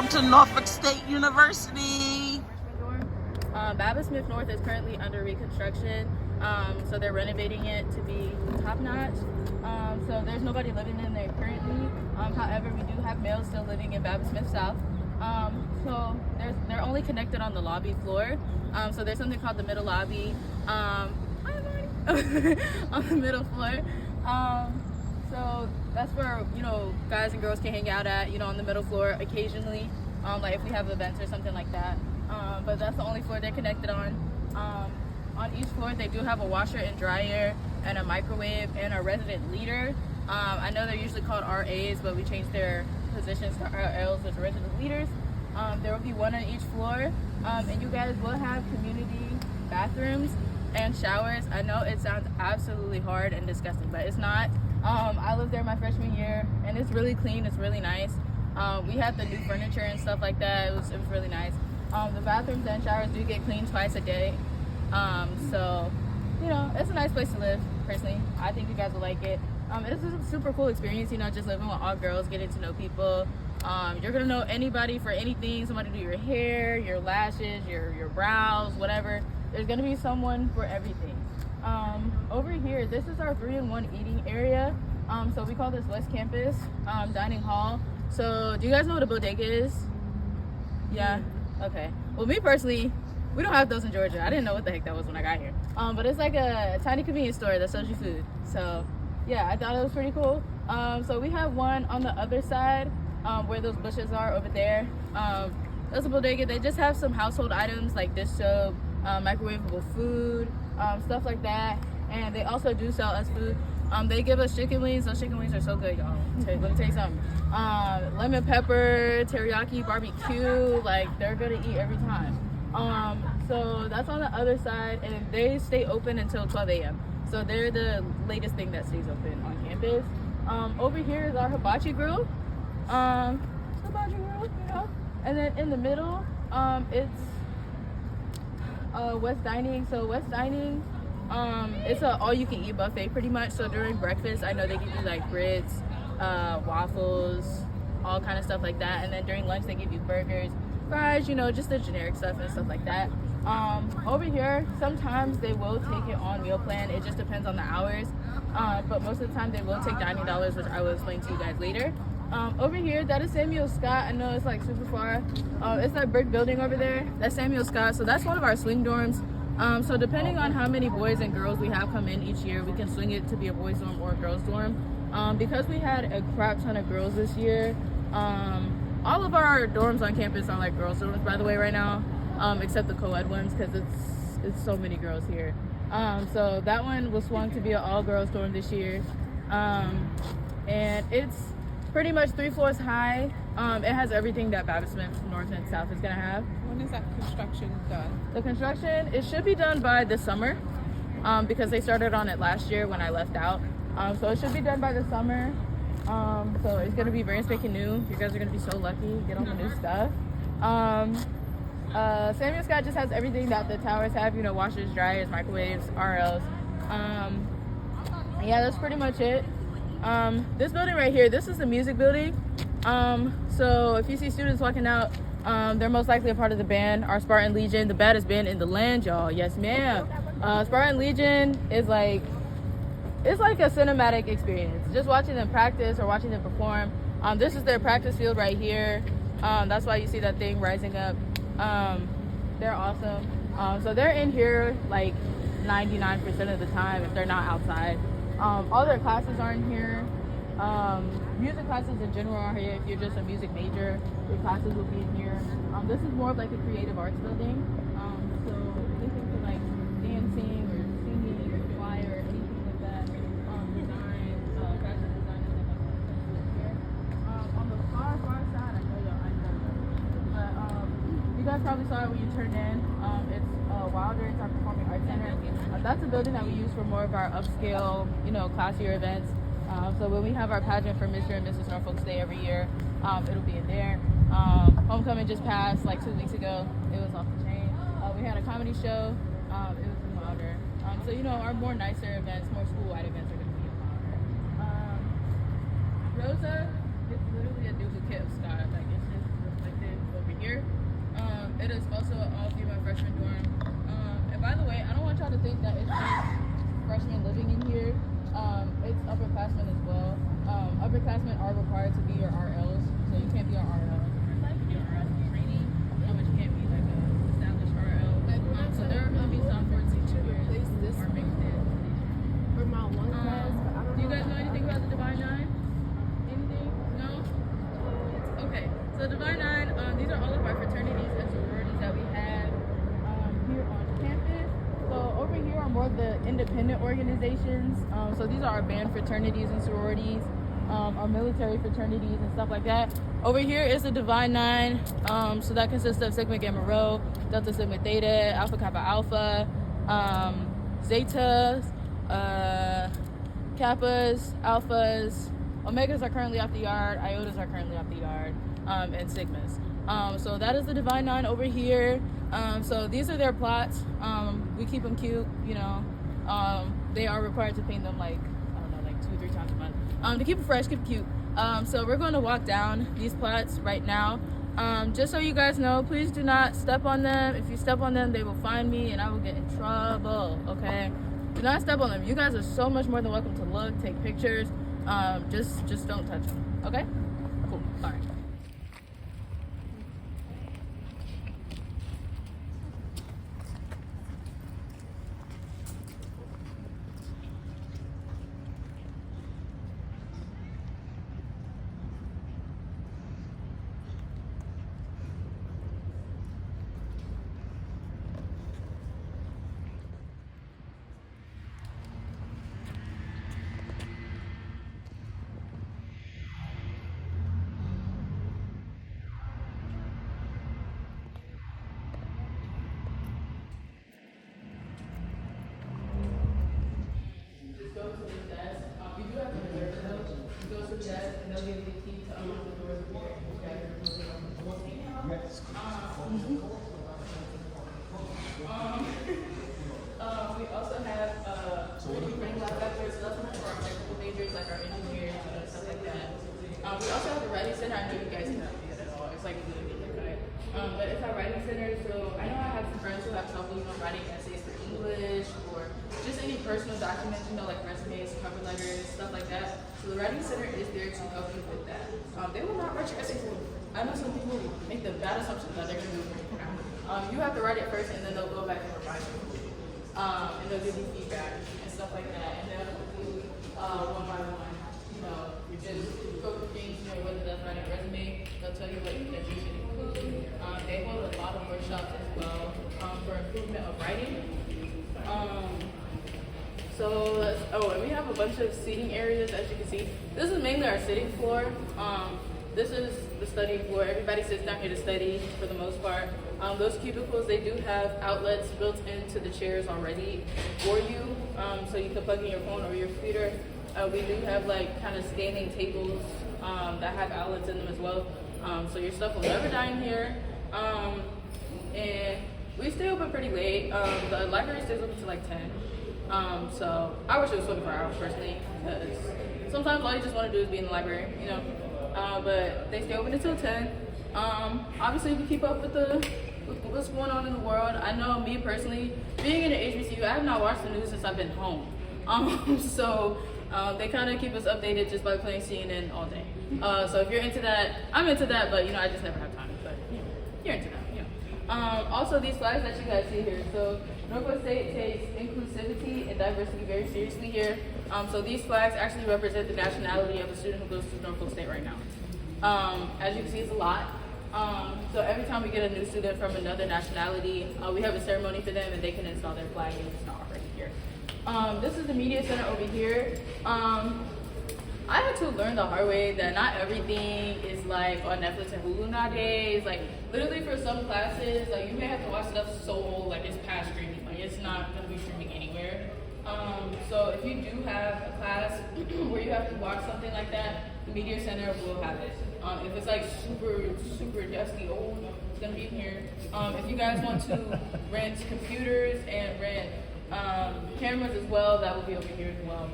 welcome to Norfolk State University. Babbitt Smith North is currently under reconstruction, so they're renovating it to be top notch. So there's nobody living in there currently. However, we do have males still living in Babbitt Smith South. So they're only connected on the lobby floor. So there's something called the middle lobby on the middle floor. So that's where, guys and girls can hang out at, on the middle floor occasionally, like if we have events or something like that. But that's the only floor they're connected on. On each floor, they do have a washer and dryer and a microwave and a resident leader. I know they're usually called RAs, but we changed their positions to RLs as resident leaders. There will be one on each floor, and you guys will have community bathrooms and showers. I know it sounds absolutely hard and disgusting, but it's not. I lived there my freshman year, and it's really clean. It's really nice. We had the new furniture and stuff like that. It was really nice. The bathrooms and showers do get cleaned twice a day. So, it's a nice place to live, personally. I think you guys will like it. It's a super cool experience, just living with all girls, getting to know people. You're going to know anybody for anything. Somebody to do your hair, your lashes, your brows, whatever. There's going to be someone for everything. Over here, this is our 3-in-1 eating area. So we call this West Campus Dining Hall. So do you guys know what a bodega is? Yeah? Okay. Well, me personally, we don't have those in Georgia. I didn't know what the heck that was when I got here. But it's like a tiny convenience store that sells you food. So yeah, I thought it was pretty cool. So we have one on the other side where those bushes are over there. That's a bodega. They just have some household items like dish soap, microwavable food, stuff like that. And they also do sell us food. They give us chicken wings. Those chicken wings are so good, y'all. Let me tell you something. Lemon pepper, teriyaki, barbecue, like they're gonna eat every time. So that's on the other side, and they stay open until 12 a.m. So they're the latest thing that stays open on campus. Over here is our hibachi grill. And then in the middle, it's West Dining. So West Dining, it's a all-you-can-eat buffet pretty much. So during breakfast, I know they give you like grits, waffles, all kind of stuff like that. And then during lunch, they give you burgers, fries, just the generic stuff and stuff like that. Over here, sometimes they will take it on meal plan. It just depends on the hours. But most of the time, they will take dining dollars, which I will explain to you guys later. Over here, that is Samuel Scott. I know it's like super far. It's that brick building over there. That's Samuel Scott. So that's one of our swing dorms. So depending on how many boys and girls we have come in each year, we can swing it to be a boys dorm or a girls dorm. Because we had a crap ton of girls this year, all of our dorms on campus are like girls dorms, by the way, right now, except the co-ed ones, because it's so many girls here. So that one was swung to be an all-girls dorm this year. And it's pretty much 3 floors high. It has everything that Babbitt Smith North and South is going to have. When is that construction done? The construction, it should be done by the summer, because they started on it last year when I left out. So it should be done by the summer. So it's going to be very spanking new. You guys are going to be so lucky. Get on the new stuff. Samuel Scott just has everything that the towers have, washers, dryers, microwaves, RLs. Yeah, that's pretty much it. This building right here, this is the music building. So if you see students walking out, they're most likely a part of the band, our Spartan Legion, the baddest band in the land, y'all. Yes, ma'am. Spartan Legion is it's like a cinematic experience. Just watching them practice or watching them perform. This is their practice field right here. That's why you see that thing rising up. They're awesome. So they're in here like 99% of the time if they're not outside. All their classes are in here. Music classes in general are here. If you're just a music major, your classes will be in here. This is more of like a creative arts building. So anything for like dancing or singing or choir or anything like that. Design, fashion design and stuff like that. Here. On the far side, I know, but you guys probably saw it when you turned in. It's Wilder, it's our Performing Arts Center. That's a building that we use for more of our upscale, classier events. So when we have our pageant for Mr. and Mrs. Norfolk State every year, it'll be in there. Homecoming just passed like 2 weeks ago. It was off the chain. We had a comedy show. It was in Wilder. So our more nicer events, more school-wide events are going to be in Wilder. Rosa, it's literally a duplicate of Scott. Like it's just reflected. here. It is also an all-female freshman dorm. And by the way, I don't want y'all to think that it's just freshmen living in here. It's upperclassmen as well. Upperclassmen are required to be your RLs, so you can't be an RL. Like your RL training, but you can't be like an established RL. So there are going to be some for teachers who are mixed in. For my one class, but I don't Do you guys know anything about the Divine Nine? Anything? No? Okay. So Divine Nine, these are all of our fraternities and sororities that we have here on campus. So over here are more of the independent organizations. So these are our band fraternities and sororities, our military fraternities and stuff like that. Over here is the Divine Nine. So that consists of Sigma Gamma Rho, Delta Sigma Theta, Alpha Kappa Alpha, Zetas, Kappas, Alphas, Omegas are currently off the yard, Iotas are currently off the yard, and Sigmas. So that is the Divine Nine over here. So these are their plots. We keep them cute, you know. They are required to paint them like, I don't know, like 2 or 3 times a month. To keep it fresh, keep it cute. So we're going to walk down these plots right now. Just so you guys know, please do not step on them. If you step on them, they will find me and I will get in trouble, okay? Do not step on them. You guys are so much more than welcome to look, take pictures. Just don't touch them, okay? Cool, all right. We also have running lab factors, so that's more for our technical majors, like our engineers and stuff like that. We also have a writing center. I know you guys cannot see it at all. It's like really okay. But it's our writing center. So I know I have some friends who have trouble, you know, writing essays for English or just any personal documents, you know, like resumes, cover letters, stuff like that. So the writing center is there to help you with that. They will not write your essays for you. I know some people make the bad assumption that they're going to do it. You have to write it first, and then they'll go back and revise it. And they'll give you feedback and stuff like that. And they'll do one by one. You know, you just go through things, you know, whether that's writing a resume, they'll tell you what that you should include. They hold a lot of workshops as well for improvement of writing. And we have a bunch of seating areas, as you can see. This is mainly our sitting floor. This is the study floor. Everybody sits down here to study for the most part. Those cubicles, they do have outlets built into the chairs already for you, so you can plug in your phone or your computer. We do have like kind of standing tables that have outlets in them as well, so your stuff will never die in here. And we stay open pretty late. The library stays open till like 10. So I wish it was 24 hours personally, because sometimes all you just want to do is be in the library, you know. But they stay open until 10. Obviously, we keep up with what's going on in the world. I know me personally, being in the HBCU, I have not watched the news since I've been home. So they kind of keep us updated just by playing CNN all day. So if you're into that, I'm into that, but you know, I just never have time. But you know, you're into that, you know. Also, these slides that you guys see here. So Norfolk State takes inclusivity and diversity very seriously here. So these flags actually represent the nationality of the student who goes to Norfolk State right now. As you can see, it's a lot. So every time we get a new student from another nationality, we have a ceremony for them and they can install their flag if it's not already here. This is the media center over here. I had to learn the hard way that not everything is like on Netflix and Hulu nowadays. Like literally for some classes, like you may have to watch stuff so old, like it's past streaming, like it's not gonna be streaming anywhere. So if you do have a class where you have to watch something like that, the media center will have it. If it's like super dusty old, it's gonna be in here. If you guys want to rent computers and rent cameras as well, that will be over here as well.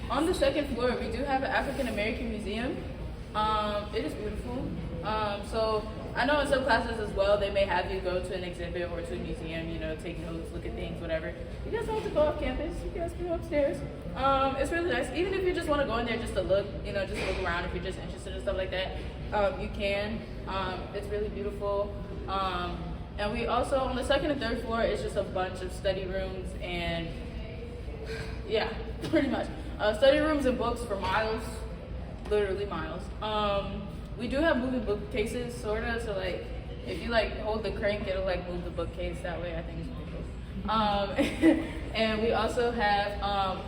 On the second floor, we do have an African American museum. It is beautiful. So I know in some classes as well, they may have you go to an exhibit or to a museum, you know, take notes, look at things, whatever. You guys don't have to go off campus. You guys can go upstairs. It's really nice. Even if you just want to go in there just to look, you know, just look around if you're just interested in stuff like that, you can. It's really beautiful. And we also, on the second and third floor, it's just a bunch of study rooms and, yeah, pretty much. Study rooms and books for miles, literally miles. We do have moving bookcases, sort of, so like, if you like hold the crank, it'll like move the bookcase that way. I think it's pretty cool. And we also have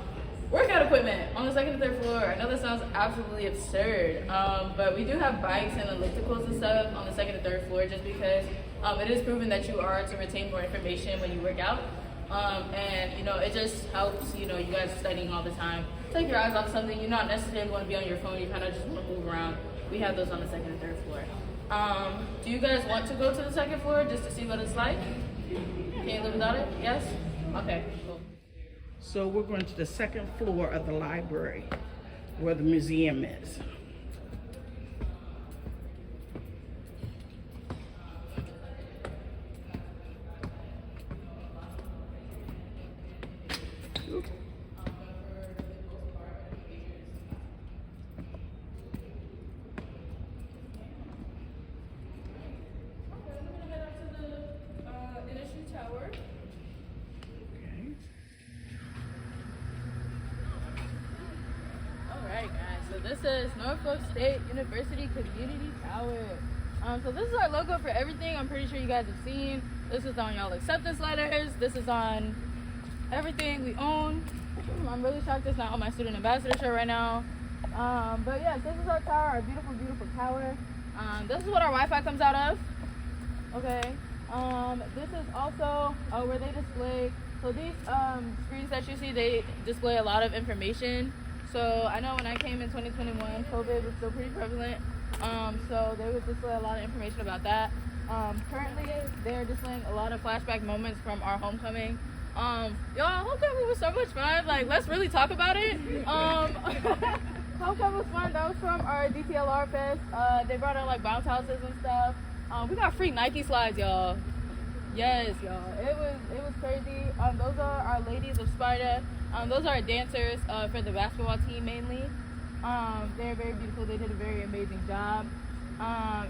workout equipment on the second and third floor. I know that sounds absolutely absurd, but we do have bikes and ellipticals and stuff on the second and third floor just because it is proven that you are to retain more information when you work out. And you know, it just helps, you know, you guys are studying all the time. Take your eyes off something. You not necessarily want to be on your phone. You kind of just want to move around. We have those on the second and third floor. Do you guys want to go to the second floor just to see what it's like? Can you live without it? Yes? Okay, cool. So we're going to the second floor of the library where the museum is. This is Norfolk State University Community Tower. So this is our logo for everything. I'm pretty sure you guys have seen. This is on y'all acceptance letters. This is on everything we own. I'm really shocked it's not on my student ambassador shirt right now. But yeah, this is our tower, our beautiful, beautiful tower. This is what our Wi-Fi comes out of. Okay. This is also where they display. So these screens that you see, they display a lot of information. So I know when I came in 2021, COVID was still pretty prevalent. So they would display a lot of information about that. Currently, they're displaying a lot of flashback moments from our homecoming. Y'all, homecoming was so much fun. Like, let's really talk about it. Homecoming was fun. That was from our DTLR fest. They brought out like bounce houses and stuff. We got free Nike slides, y'all. Yes, y'all. It was crazy. Those are our ladies of Spartan. Those are our dancers for the basketball team mainly. They're very beautiful. They did a very amazing job.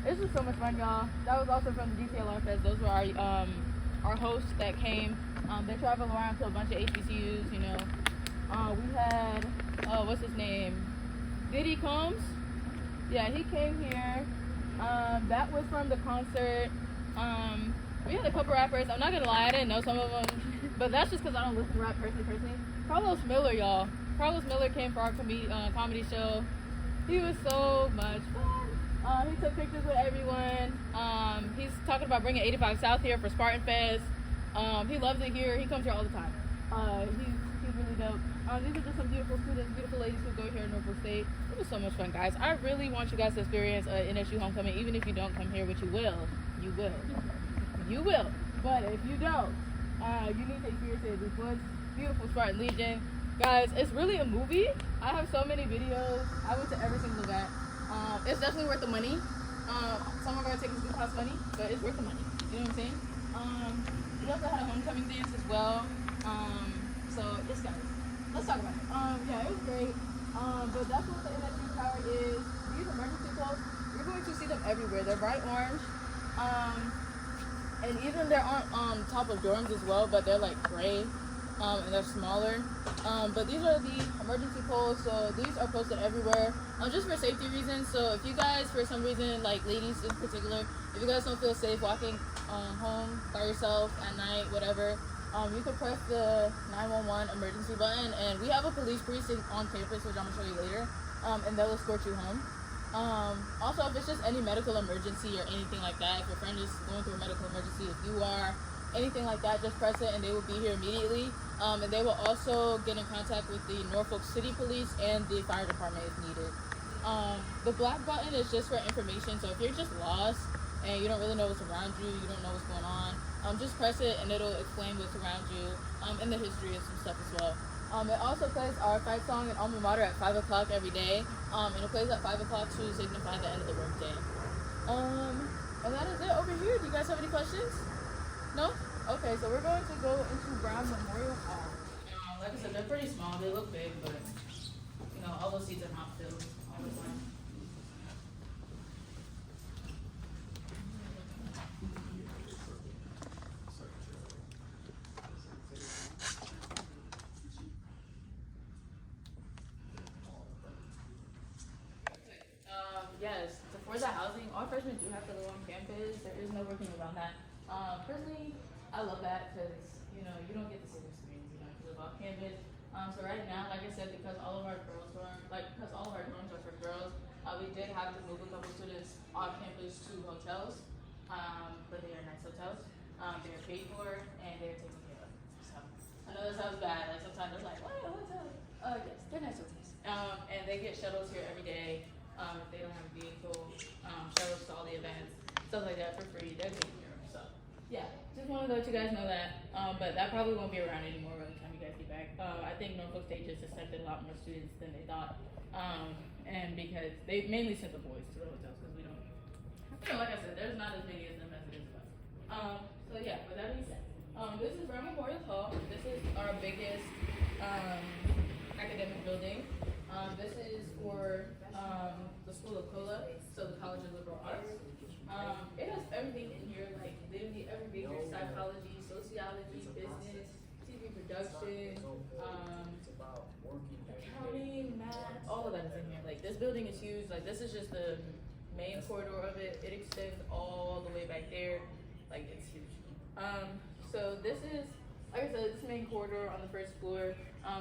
It was so much fun, y'all. That was also from the DTLR Fest. Those were our hosts that came. They travel around to a bunch of HBCUs, you know. We had, what's his name? Diddy Combs. Yeah, he came here. That was from the concert. We had a couple rappers. I'm not gonna lie, I didn't know some of them, but that's just because I don't listen to rap personally. Carlos Miller, y'all. Carlos Miller came for our comedy show. He was so much fun. He took pictures with everyone. He's talking about bringing 85 South here for Spartan Fest. He loves it here. He comes here all the time. He's really dope. These are just some beautiful students, beautiful ladies who go here in Norfolk State. It was so much fun, guys. I really want you guys to experience NSU homecoming, even if you don't come here, which you will. You will. You will. But if you don't, you need to experience these books. Beautiful Spartan Legion. Guys, it's really a movie. I have so many videos. I went to every single event. It's definitely worth the money. Some of our tickets do cost money, but it's worth the money. You know what I'm saying? We also had a homecoming dance as well. So it's good. Let's talk about it. Yeah, it was great. But that's what the NSU Tower is. These emergency poles, you're going to see them everywhere. They're bright orange. And even they're on top of dorms as well, but they're like gray. And they're smaller. But these are the emergency poles, so these are posted everywhere, just for safety reasons. So if you guys, for some reason, like ladies in particular, if you guys don't feel safe walking home by yourself at night, whatever, you can press the 911 emergency button, and we have a police precinct on campus, which I'm gonna show you later, and they'll escort you home. Also, if it's just any medical emergency or anything like that, if your friend is going through a medical emergency, if you are, anything like that, just press it and they will be here immediately. And they will also get in contact with the Norfolk City Police and the fire department if needed. The black button is just for information, so if you're just lost and you don't really know what's around you, you don't know what's going on, just press it and it'll explain what's around you, and the history and some stuff as well. It also plays our fight song and alma mater at 5 o'clock every day, and it plays at 5 o'clock to signify the end of the workday. And that is it over here. Do you guys have any questions? No? Okay, so we're going to go into Brown Memorial Hall. Like I said, they're pretty small. They look big, but you know, all those seats are not filled all the time. Yes, so for the housing, all freshmen do have to live on campus. There is no working around that. Personally, I love that because, you know, you don't get the same experience, you know, if you live off campus. So right now, like I said, because all of our dorms are for girls, we did have to move a couple students off campus to hotels, but they are nice hotels. They are paid for and they are taken care of. So I know that sounds bad. Like sometimes it's like, what a hotel? Yes, they're nice hotels. And they get shuttles here every day. If they don't have a vehicle, shuttles to all the events, stuff like that for free. They're taken care of. So yeah, just wanted to let you guys know that. But that probably won't be around anymore by the time you guys get back. I think Norfolk State just accepted a lot more students than they thought. And because they mainly sent the boys to the hotels because we don't, you know, like I said, there's not as many of them as it is us. So yeah, with that being said, this is Brown Memorial Hall. This is our biggest academic building. This is for the School of COLA, so the College of Liberal Arts. It has everything in here, like literally every major: psychology, sociology, business, TV production, accounting, math, all of that is in here. Like this building is huge. Like this is just the main corridor of it. It extends all the way back there. Like it's huge. So this is, like I said, this main corridor on the first floor.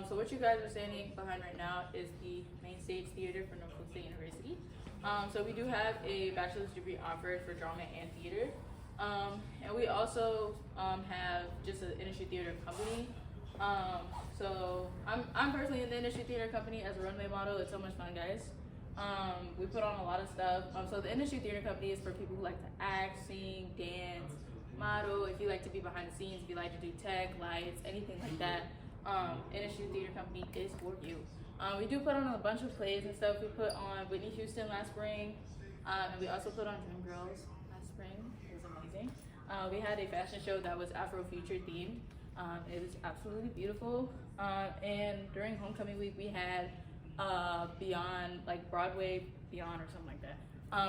So what you guys are standing behind right now is the main stage theater for Norfolk State University. So we do have a bachelor's degree offered for drama and theater. And we also have just an industry theater company. So I'm personally in the industry theater company as a runway model. It's so much fun, guys. We put on a lot of stuff. So the industry theater company is for people who like to act, sing, dance, model. If you like to be behind the scenes, if you like to do tech, lights, anything like that, industry theater company is for you. We do put on a bunch of plays and stuff. We put on Whitney Houston last spring, and we also put on Dreamgirls last spring. It was amazing. We had a fashion show that was Afrofuture themed. It was absolutely beautiful. And during homecoming week, we had Beyond, like Broadway Beyond or something like that.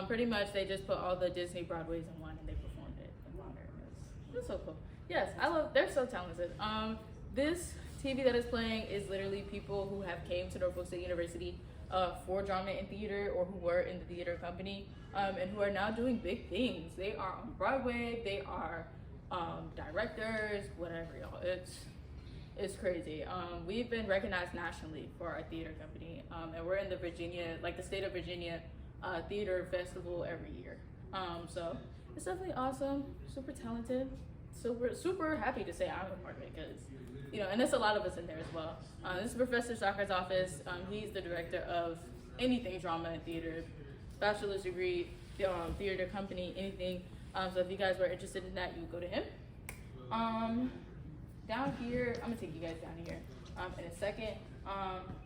Pretty much, they just put all the Disney Broadways in one and they performed it in modern. It was so cool. Yes, they're so talented. This TV that is playing is literally people who have came to Norfolk State University for drama and theater, or who were in the theater company, and who are now doing big things. They are on Broadway, they are directors, whatever, y'all. It's crazy. We've been recognized nationally for our theater company, and we're in the Virginia, like the state of Virginia theater festival every year. So it's definitely awesome, super talented, super happy to say I'm a part of it, because, you know, and there's a lot of us in there as well. This is Professor Soccer's office. He's the director of anything drama and theater, bachelor's degree, theater company, anything. So if you guys were interested in that, you go to him. Down here, I'm gonna take you guys down here in a second.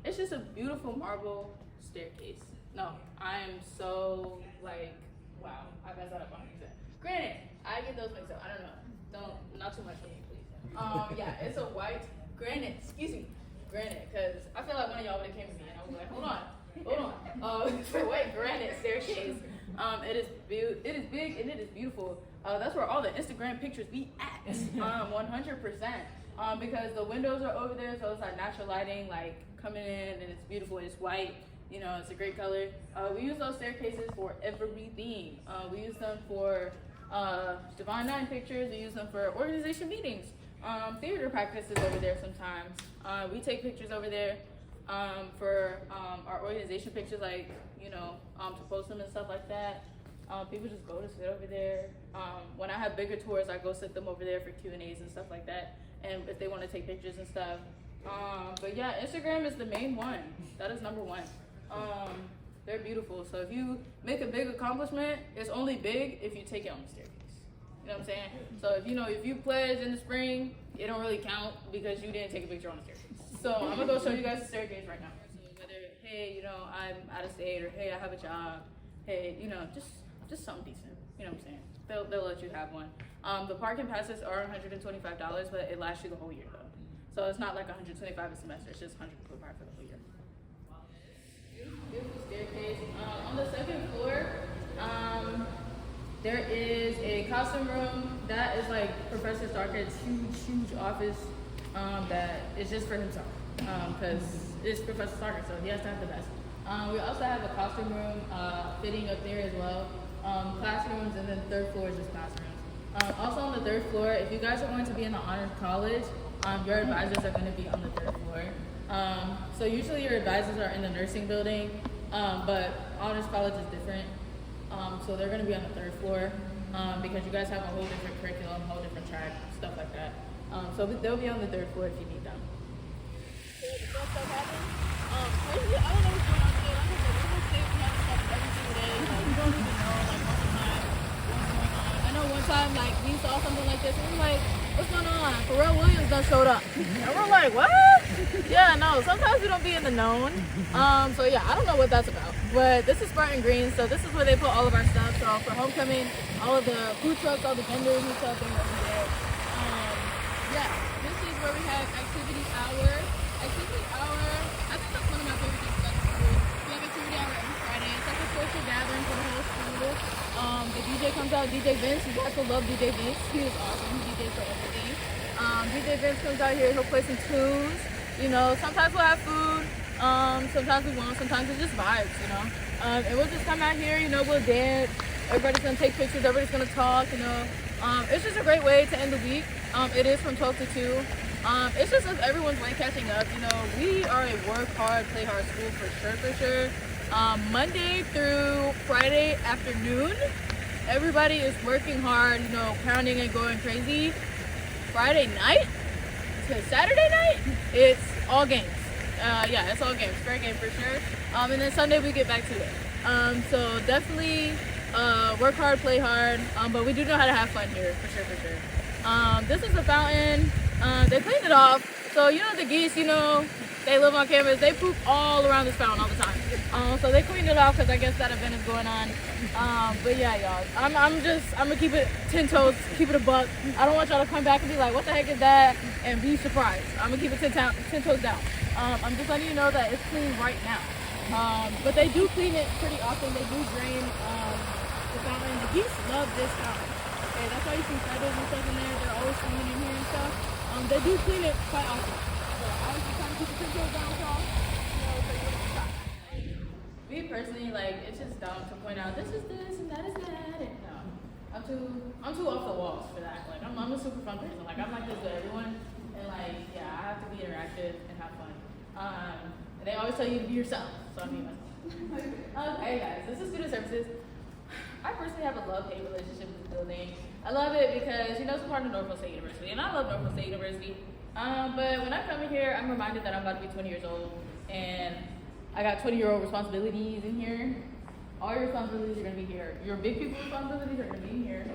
It's just a beautiful marble staircase. No, I am so like, wow, I messed that up 100%. Granted, I get those mixed up. I don't know. Not too much for me, please. Yeah, it's a white granite, because I feel like one of y'all would have came to me and I was like, hold on. It's a white granite staircase. It is big and it is beautiful. That's where all the Instagram pictures be at, 100%. Because the windows are over there, so it's like natural lighting, like coming in, and it's beautiful. It's white, you know, it's a great color. We use those staircases for everything. We use them for Divine 9 pictures. We use them for organization meetings. Theater practices over there sometimes. We take pictures over there for our organization pictures, like, you know, to post them and stuff like that. People just go to sit over there. When I have bigger tours, I go sit them over there for Q&As and stuff like that, and if they want to take pictures and stuff. But yeah, Instagram is the main one. That is number one. They're beautiful. So if you make a big accomplishment, it's only big if you take it on the staircase. You know what I'm saying? So if you pledge in the spring, it don't really count because you didn't take a picture on the staircase. So I'm gonna go show you guys the staircase right now. So whether, hey, you know, I'm out of state, or hey, I have a job, hey, you know, just just something decent. You know what I'm saying? They'll let you have one. The parking passes are $125, but it lasts you the whole year though. So it's not like $125 a semester. It's just $125 for the whole year. Beautiful staircase. On the second floor, there is a costume room. That is like Professor Starkhead's huge office that is just for himself. Because it's Professor Starkhead, so he has to have the best. We also have a costume room fitting up there as well. Classrooms, and then the third floor is just classrooms. Also on the third floor, if you guys are going to be in the honors college, your advisors are going to be on the third floor. So usually your advisors are in the nursing building, but honors college is different. So they're going to be on the third floor because you guys have a whole different curriculum, whole different track, stuff like that. So they'll be on the third floor if you need them. Crazy, I don't know what's going on today. Like I said, we're gonna stay we have stuff every single day. Like, we don't even know, like, most of the time what's going on. I know one time, like, we saw something like this, and we were like, what's going on? Pharrell Williams done showed up. And we're like, what? Yeah, no, sometimes we don't be in the known. So yeah, I don't know what that's about. But this is Spartan Green, so this is where they put all of our stuff. So for homecoming, all of the food trucks, all the vendors and stuff, they're over there. Yeah, this is where we have activity hour. Activity hour, I think that's one of my favorite things about the school. We have activity hour every Friday. It's like a social gathering for the whole school. The DJ comes out, DJ Vince. You guys will love DJ Vince. He is awesome. He DJs for everything. DJ Vince comes out here. He'll play some tunes. You know, sometimes we'll have food. Sometimes we won't. Sometimes it's just vibes, you know. And we'll just come out here, you know, we'll dance. Everybody's going to take pictures. Everybody's going to talk, you know. It's just a great way to end the week. It is from 12 to 2. It's just as everyone's way catching up, you know, we are a work hard, play hard school for sure. Monday through Friday afternoon, everybody is working hard, you know, pounding and going crazy. Friday night to Saturday night, it's all games. Yeah, it's all games, fair game for sure. And then Sunday we get back to it. So definitely work hard, play hard, but we do know how to have fun here, for sure. This is the fountain. They cleaned it off. So, you know, the geese, you know, they live on campus. They poop all around this fountain all the time. So they cleaned it off because I guess that event is going on. But yeah, y'all, I'm gonna keep it 10 toes, keep it a buck. I don't want y'all to come back and be like, what the heck is that? And be surprised. I'm gonna keep it 10 toes down. I'm just letting you know that it's clean right now. But they do clean it pretty often. They do drain the fountain. The geese love this fountain. Okay, that's why you see feathers and stuff in there. They're always swimming in here and stuff. They do clean it quite often. So I was just trying to keep the pictures down, y'all. You know, so you wouldn't stop. Me personally, like, it's just dumb to point out this is this and that is that. And no, I'm too off the walls for that. Like, I'm a super fun person. Like, I'm like this with everyone. And like, yeah, I have to be interactive and have fun. And they always tell you to be yourself. So I'm being myself. Hey guys, this is Student Services. I personally have a love-hate relationship with the building. I love it because, you know, it's a part of Norfolk State University, and I love Norfolk State University. But when I come in here, I'm reminded that I'm about to be 20 years old, and I got 20-year-old responsibilities in here. All your responsibilities are going to be here. Your big people responsibilities are going to be in here.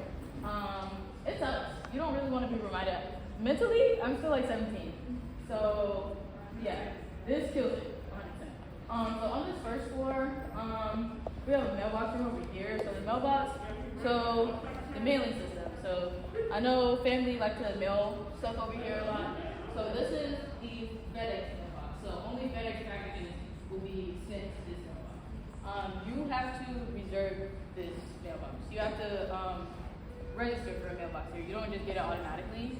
It sucks. You don't really want to be reminded. Mentally, I'm still like 17. So, yeah, this kills it, 100%. So on this first floor, we have a mailbox room over here. So the mailbox, so the mailing system. So I know family like to mail stuff over here a lot. So this is the FedEx mailbox. So only FedEx packages will be sent to this mailbox. You have to reserve this mailbox. You have to register for a mailbox here. You don't just get it automatically.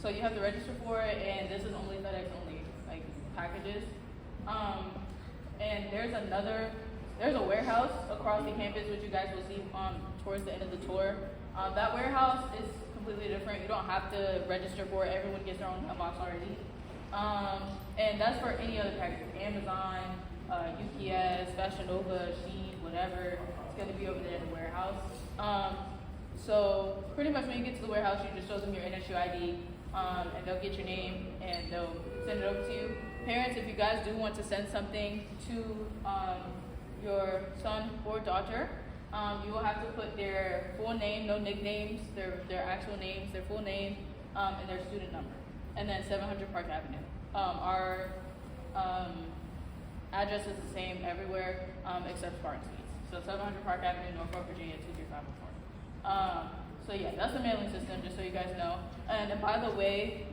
So you have to register for it, and this is only FedEx only like packages. And there's a warehouse across the campus, which you guys will see towards the end of the tour. That warehouse is completely different. You don't have to register for it. Everyone gets their own mailbox already. And that's for any other package. Amazon, UPS, Fashion Nova, Shein, whatever. It's going to be over there in the warehouse. So pretty much when you get to the warehouse, you just show them your NSU ID, and they'll get your name, and they'll send it over to you. Parents, if you guys do want to send something to your son or daughter, you will have to put their full name, no nicknames, their actual names, their full name, and their student number, and then 700 Park Avenue. Our address is the same everywhere except Spartan Suites. So 700 Park Avenue, Norfolk, Virginia 23504. So yeah, that's the mailing system, just so you guys know. And by the way,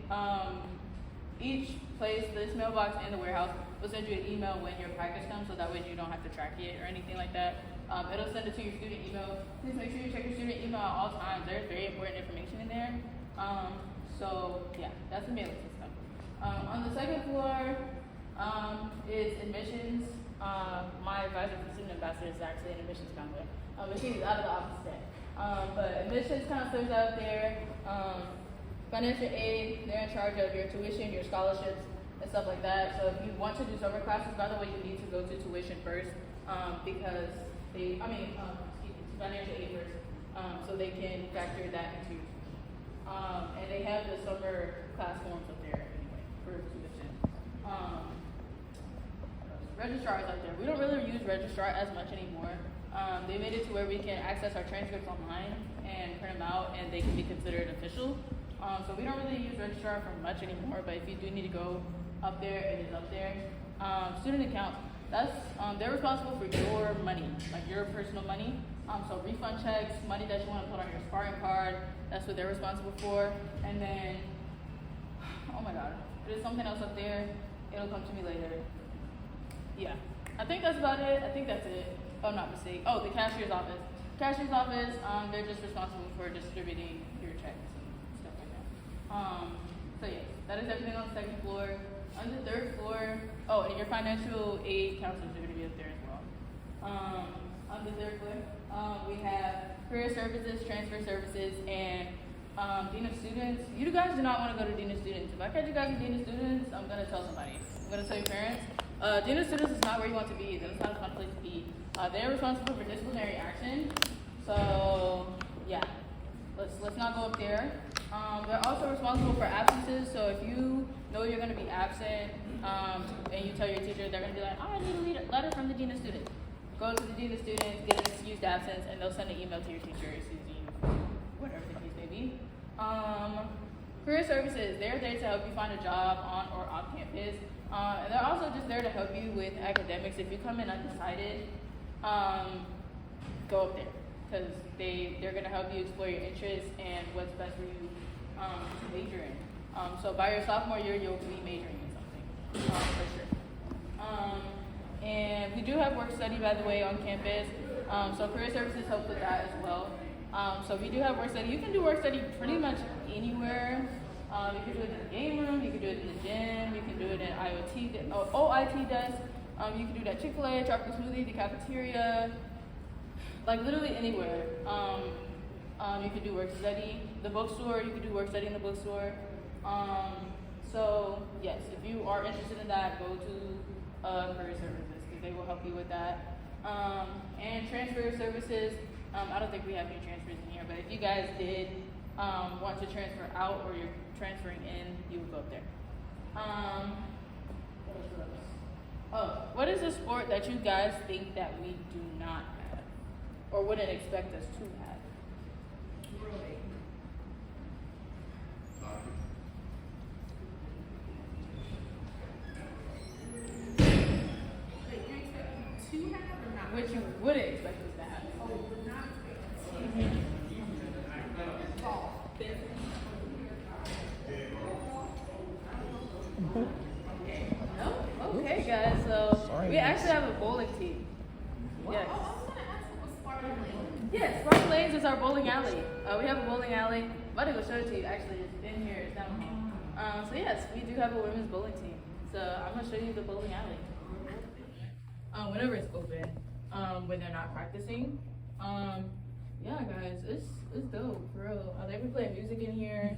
each place, this mailbox in the warehouse, will send you an email when your package comes, so that way you don't have to track it or anything like that. It'll send it to your student email. Please make sure you check your student email at all times. There's very important information in there. So yeah, that's the mailing system. On the second floor is admissions. My advisor for student ambassador is actually an admissions counselor, but she's out of the office today. But admissions counselors out there, financial aid, they're in charge of your tuition, your scholarships, and stuff like that. So if you want to do summer classes, by the way, you need to go to tuition first, because financial aid first, so they can factor that into. And they have the summer class forms up there anyway for tuition. Registrar is out there. We don't really use registrar as much anymore. They made it to where we can access our transcripts online and print them out, and they can be considered official. So we don't really use registrar for much anymore, but if you do need to go up there, it is up there. Student accounts, that's they're responsible for your money, like your personal money. So refund checks, money that you want to put on your Spartan card, that's what they're responsible for. And then, oh my God, there's something else up there. It'll come to me later. Yeah, I think that's about it. I think that's it. Oh, not mistake. Oh, the cashier's office. Cashier's office, they're just responsible for distributing your checks and stuff like that. So yeah, that is everything on the second floor. On the third floor, oh, and your financial aid counselors are going to be up there as well. On the third floor, we have career services, transfer services, and dean of students. You guys do not want to go to dean of students. If I catch you guys in dean of students, I'm going to tell somebody. I'm going to tell your parents. Dean of students is not where you want to be. That's not a fun place to be. They're responsible for disciplinary action. So yeah, let's not go up there. They're also responsible for absences. So if you know you're going to be absent, and you tell your teacher, they're going to be like, oh, I need a letter from the dean of students. Go to the dean of students, get an excused absence, and they'll send an email to your teacher, excusing whatever the case may be. Career services, they're there to help you find a job on or off campus. And they're also just there to help you with academics. If you come in undecided, go up there, because they're going to help you explore your interests and what's best for you to major in. So by your sophomore year, you'll be majoring in something, for sure. And we do have work study, by the way, on campus. So career services help with that as well. So we do have work study. You can do work study pretty much anywhere. You can do it in the game room, you can do it in the gym, you can do it in OIT desk, you can do that Chick-fil-A, chocolate smoothie, the cafeteria, like literally anywhere. You can do work study. The bookstore, you can do work study in the bookstore. So yes, if you are interested in that, go to career services, because they will help you with that. And transfer services, I don't think we have any transfers in here, but if you guys did want to transfer out, or you're transferring in, you would go up there. What is a sport that you guys think that we do not have, or wouldn't expect us to have? Wait, you expect to have or not? Which you wouldn't expect us to have. Oh, would not expect. Okay, guys, so we actually have a bowling team. Yes. Oh, I was gonna ask what Spartan Lane. Yes, Spartan Lanes is our bowling alley. We have a bowling alley. I'm about to go show it to you, actually. It's in here, it's down here. So yes, we do have a women's bowling team. So I'm gonna show you the bowling alley. Whenever it's open, when they're not practicing. Yeah, guys, it's dope, for real. They be playing music in here.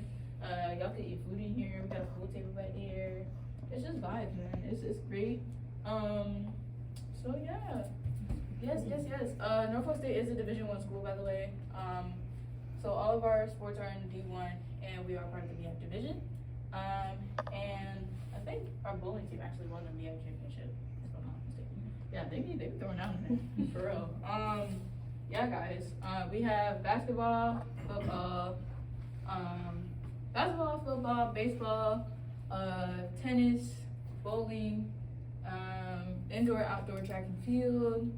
Y'all can eat food in here. We got a pool table right here. It's just vibes, man. It's great. So yeah. Yes. Norfolk State is a Division I school, by the way. So all of our sports are in D1, and we are part of the MEAC division. And I think our bowling team actually won the MEAC championship, if I'm not mistaken. Yeah, they be throwing down there, for real. Yeah, guys. We have basketball, football, baseball, tennis, bowling, indoor, outdoor track and field,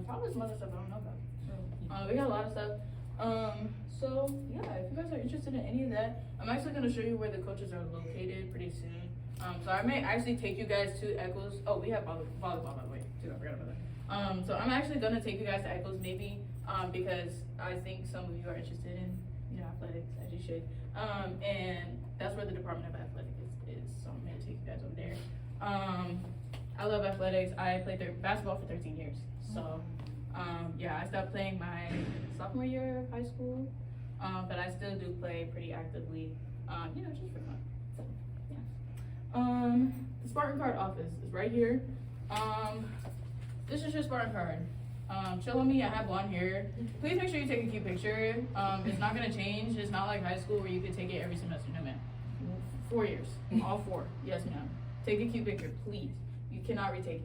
Probably some other stuff I don't know about. We got a lot of stuff. So yeah, if you guys are interested in any of that, I'm actually gonna show you where the coaches are located pretty soon. So I may actually take you guys to Echoes. Oh, we have volleyball by the way, too. I forgot about that. So I'm actually gonna take you guys to Echoes maybe, because I think some of you are interested in, you know, athletics, as you should. And that's where the Department of Athletics is. So I'm gonna take you guys over there. I love athletics. I played basketball for 13 years. So yeah, I stopped playing my sophomore year of high school, but I still do play pretty actively, you know, just for fun. So, yeah. The Spartan card office is right here. This is your Spartan card. Chill on me, I have blonde hair. Please make sure you take a cute picture. It's not gonna change. It's not like high school where you could take it every semester. No, ma'am. 4 years, all 4. Yes, ma'am. Take a cute picture, please. You cannot retake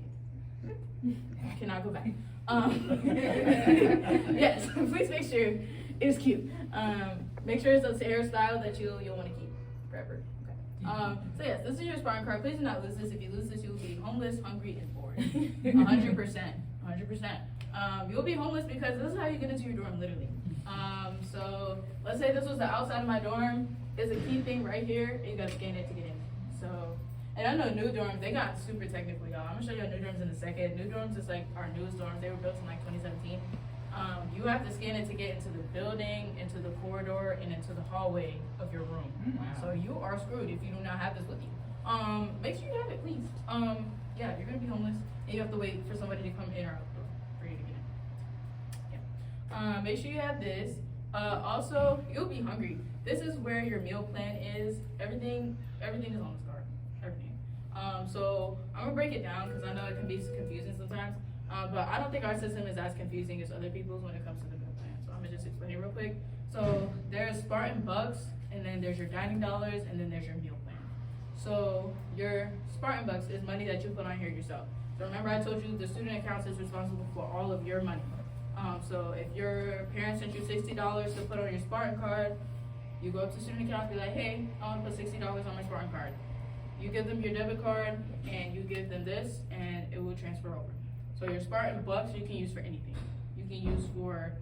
it. You cannot go back. Yes, please make sure it's cute. Make sure it's a hairstyle that you'll want to keep forever. Okay. So yes, this is your Spartan card. Please do not lose this. If you lose this, you'll be homeless, hungry, and bored. 100%. 100%. You'll be homeless because this is how you get into your dorm, literally. So let's say this was the outside of my dorm. There's a key thing right here, and you gotta scan it to get in. So. And I know new dorms, they got super technical, y'all. I'm gonna show you new dorms in a second. New dorms is like our newest dorms. They were built in like 2017. You have to scan it to get into the building, into the corridor, and into the hallway of your room. Wow. So you are screwed if you do not have this with you. Make sure you have it, please. Yeah, you're gonna be homeless, and you have to wait for somebody to come in or out for you to get in. Yeah. Make sure you have this. Also, you'll be hungry. This is where your meal plan is. Everything is on this card. Everything. So I'm gonna break it down because I know it can be confusing sometimes. But I don't think our system is as confusing as other people's when it comes to the meal plan. So I'm gonna just explain it real quick. So there's Spartan bucks, and then there's your dining dollars, and then there's your meal plan. So your Spartan bucks is money that you put on here yourself. So remember I told you the student accounts is responsible for all of your money. So if your parents sent you $60 to put on your Spartan card, you go up to student accounts and be like, hey, I want to put $60 on my Spartan card. You give them your debit card and you give them this and it will transfer over. So your Spartan bucks you can use for anything. You can use for,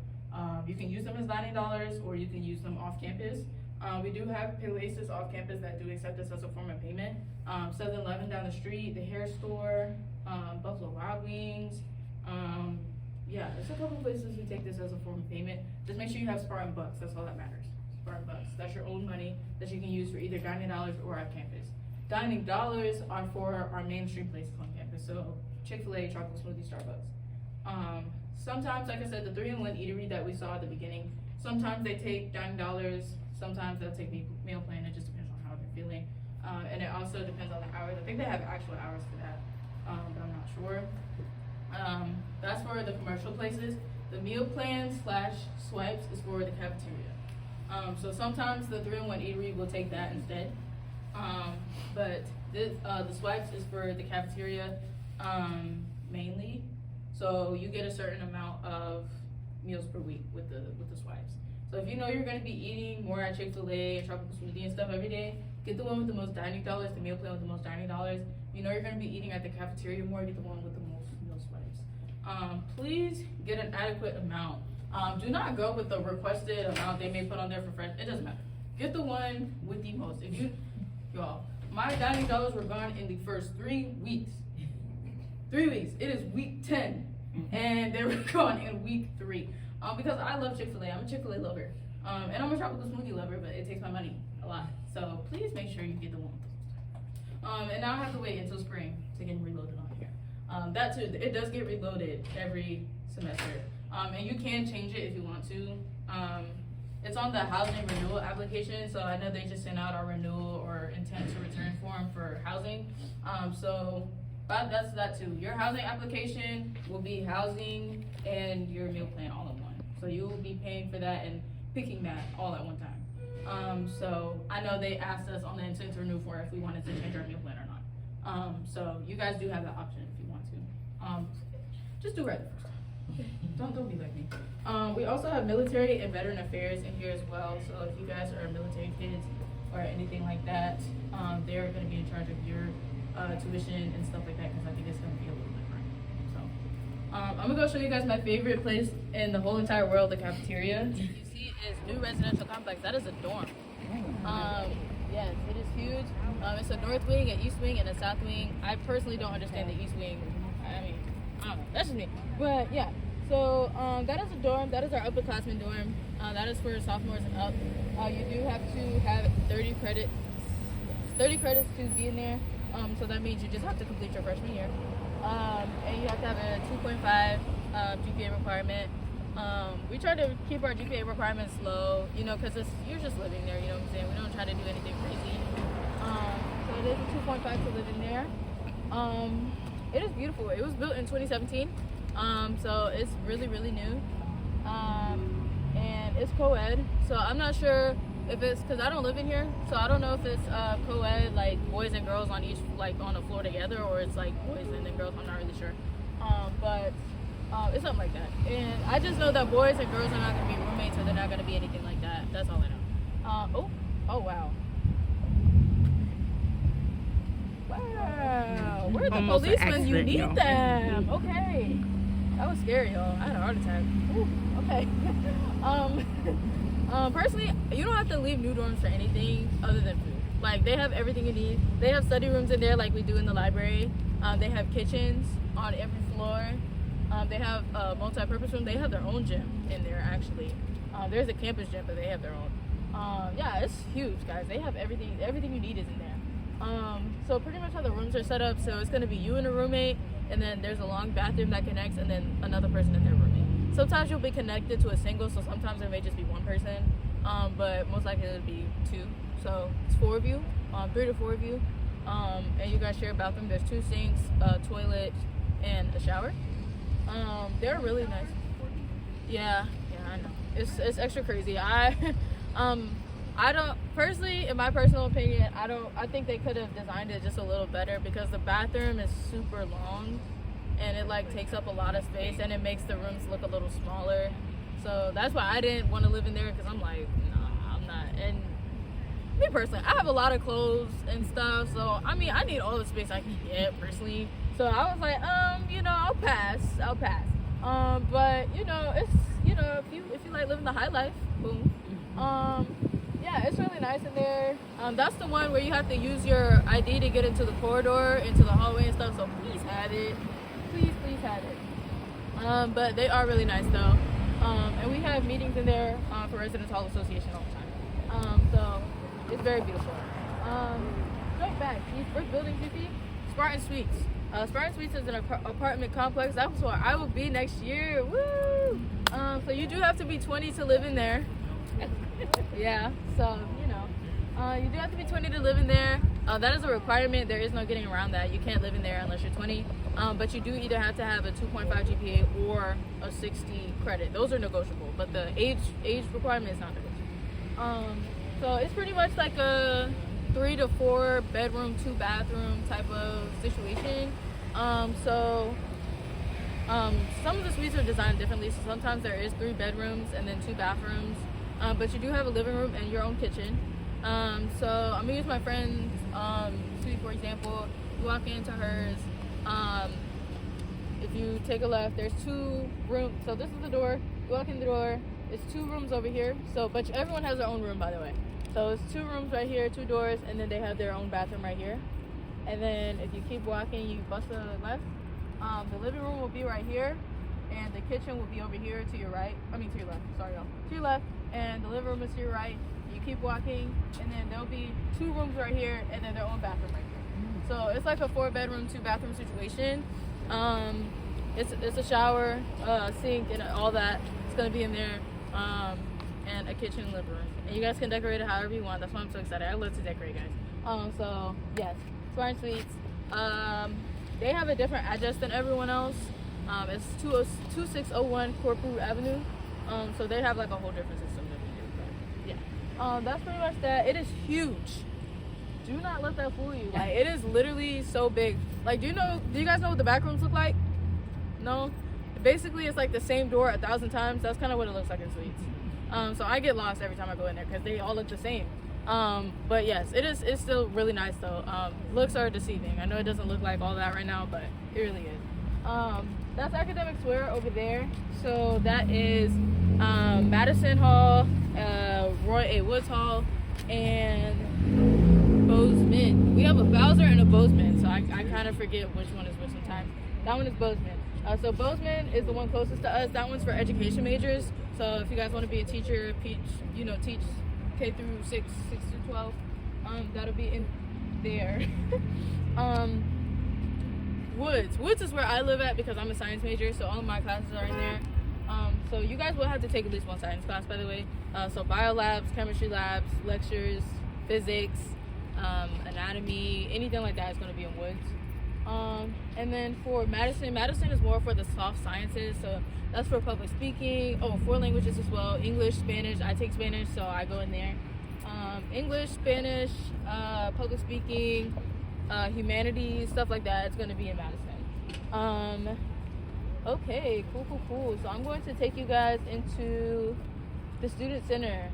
you can use them as dining dollars or you can use them off campus. We do have places off campus that do accept this as a form of payment. 7-Eleven down the street, the hair store, Buffalo Wild Wings. Yeah, there's a couple places who take this as a form of payment. Just make sure you have Spartan bucks, that's all that matters. Spartan bucks, that's your own money that you can use for either dining dollars or off campus. Dining dollars are for our mainstream places on campus, so Chick-fil-A, chocolate smoothie, Starbucks. Sometimes, like I said, the 3-in-1 eatery that we saw at the beginning, sometimes they take dining dollars, sometimes they'll take meal plan, it just depends on how they're feeling. And it also depends on the hours. I think they have actual hours for that, but I'm not sure. That's for the commercial places. The meal plan / swipes is for the cafeteria. So sometimes the 3-in-1 eatery will take that instead. But this, the swipes is for the cafeteria mainly. So you get a certain amount of meals per week with the swipes. So if you know you're going to be eating more at Chick-fil-A and tropical smoothie and stuff every day, get the one with the most dining dollars, the meal plan with the most dining dollars. If you know you're going to be eating at the cafeteria more, get the one with the most meal swipes. Please get an adequate amount. Do not go with the requested amount they may put on there for friends. It doesn't matter. Get the one with the most. If you, y'all, my dining dollars were gone in the first 3 weeks. 3 weeks. It is week 10. And they were gone in week 3. Because I love Chick-fil-A. I'm a Chick-fil-A lover. And I'm a tropical smoothie lover, but it takes my money a lot. So please make sure you get the one with the most. And now I have to wait until spring to get reloaded on here. That too, it does get reloaded every semester. And you can change it if you want to. It's on the housing renewal application, so I know they just sent out our renewal or intent to return form for housing. But that's that too. Your housing application will be housing and your meal plan all in one. So you will be paying for that and picking that all at one time. So I know they asked us on the intent to renew form if we wanted to change our meal plan or not. So you guys do have that option if you want to. Just do right the first time. Don't be like me. We also have military and veteran affairs in here as well. So if you guys are military kids or anything like that, they're going to be in charge of your tuition and stuff like that because I think it's going to be a little different. So I'm gonna go show you guys my favorite place in the whole entire world, the cafeteria. You see is new residential complex. That is a dorm. Yes, it is huge. It's a north wing, an east wing, and a south wing. I personally don't understand the east wing. I mean, I don't know. That's just me. But yeah, so that is a dorm. That is our upperclassmen dorm. That is for sophomores and up. You do have to have 30 credits to be in there. So that means you just have to complete your freshman year. And you have to have a 2.5 GPA requirement. We try to keep our GPA requirements low, you know, because you're just living there, you know what I'm saying? We don't try to do anything crazy. So it is a 2.5 to live in there. It is beautiful. It was built in 2017, so it's really, really new. And it's co-ed, so I'm not sure if it's, because I don't live in here, so I don't know if it's co-ed, like boys and girls on each, like on the floor together, or it's like boys and then girls. I'm not really sure. But it's something like that. And I just know that boys and girls are not going to be roommates, or they're not going to be anything like that. That's all I know. Oh wow. Wow. Where's the Almost an policemen? You accident, need y'all. them. Okay. That was scary, y'all. I had a heart attack. Ooh, okay. Personally, you don't have to leave new dorms for anything other than food. Like, they have everything you need. They have study rooms in there like we do in the library. They have kitchens on every floor. They have a multi-purpose room. They have their own gym in there, actually. There's a campus gym, but they have their own. Yeah, it's huge, guys. They have everything you need is in there. So pretty much how the rooms are set up, so it's going to be you and a roommate, and then there's a long bathroom that connects, and then another person and their roommate. Sometimes you'll be connected to a single, so sometimes there may just be one person, but most likely it'll be two. So it's 4 of you, 3 to 4 of you, and you guys share a bathroom. There's 2 sinks, a toilet, and a shower. They're really nice. Yeah, I know. It's extra crazy. I don't personally, in my personal opinion, I think they could have designed it just a little better, because the bathroom is super long and it like takes up a lot of space, and it makes the rooms look a little smaller. So that's why I didn't want to live in there, because I'm like, nah, I'm not. And me personally, I have a lot of clothes and stuff, so I mean, I need all the space I can get personally. So I was like, you know, I'll pass. But you know, it's, you know, if you like living the high life, boom. Yeah, it's really nice in there. That's the one where you have to use your ID to get into the corridor, into the hallway and stuff. So please have it. Please have it. But they are really nice though. And we have meetings in there for Residence Hall Association all the time. So it's very beautiful. Straight back, these brick buildings you see, Spartan Suites. Spartan Suites is an apartment complex. That's where I will be next year. Woo! So you do have to be 20 to live in there. Yeah, so you know, you do have to be 20 to live in there. That is a requirement. There is no getting around that. You can't live in there unless you're 20. But you do either have to have a 2.5 GPA or a 60 credit. Those are negotiable, but the age requirement is not negotiable. So it's pretty much like a 3 to 4 bedroom, 2 bathroom type of situation. Some of the suites are designed differently. So sometimes there is 3 bedrooms and then 2 bathrooms. But you do have a living room and your own kitchen. So I'm gonna use my friend's suite for example. You walk into hers. If you take a left, there's 2 rooms. So this is the door. You walk in the door. It's 2 rooms over here. So, but everyone has their own room, by the way. So it's 2 rooms right here, 2 doors, and then they have their own bathroom right here. And then if you keep walking, you bust a left. The living room will be right here, and the kitchen will be over here to your right. I mean to your left. Sorry, y'all. To your left, and the living room is to your right. You keep walking, and then there'll be 2 rooms right here, and then their own bathroom right here. So it's like a 4 bedroom, 2 bathroom situation. It's a shower, sink, and all that. It's gonna be in there, and a kitchen and living room. And you guys can decorate it however you want. That's why I'm so excited. I love to decorate, guys. So yes, Spartan Suites. They have a different address than everyone else. It's 2601 Corporal Avenue. So they have like a whole different system than we do. But yeah, that's pretty much that. It is huge. Do not let that fool you. Like, it is literally so big. Like, do you guys know what the back rooms look like? No? Basically, it's like the same door 1,000 times. That's kind of what it looks like in suites. So I get lost every time I go in there because they all look the same. But yes, it's still really nice though. Looks are deceiving. I know it doesn't look like all that right now, but it really is. That's Academic Square over there. So that is Madison Hall, Roy A. Woods Hall, and Bozeman. We have a Bowser and a Bozeman, so I kind of forget which one is which sometimes. That one is Bozeman. So Bozeman is the one closest to us. That one's for education majors. So if you guys want to be a teacher, teach K through 6 to 12, that'll be in there. Woods is where I live at because I'm a science major, so all of my classes are in there. So you guys will have to take at least one science class, by the way. So bio labs, chemistry labs, lectures, physics, anatomy, anything like that is going to be in Woods. And then for Madison is more for the soft sciences, so that's for public speaking. 4 languages as well: English, Spanish. I take Spanish, so I go in there. English, Spanish, public speaking, humanities, stuff like that. It's going to be in Madison. Okay, cool. So I'm going to take you guys into the student center.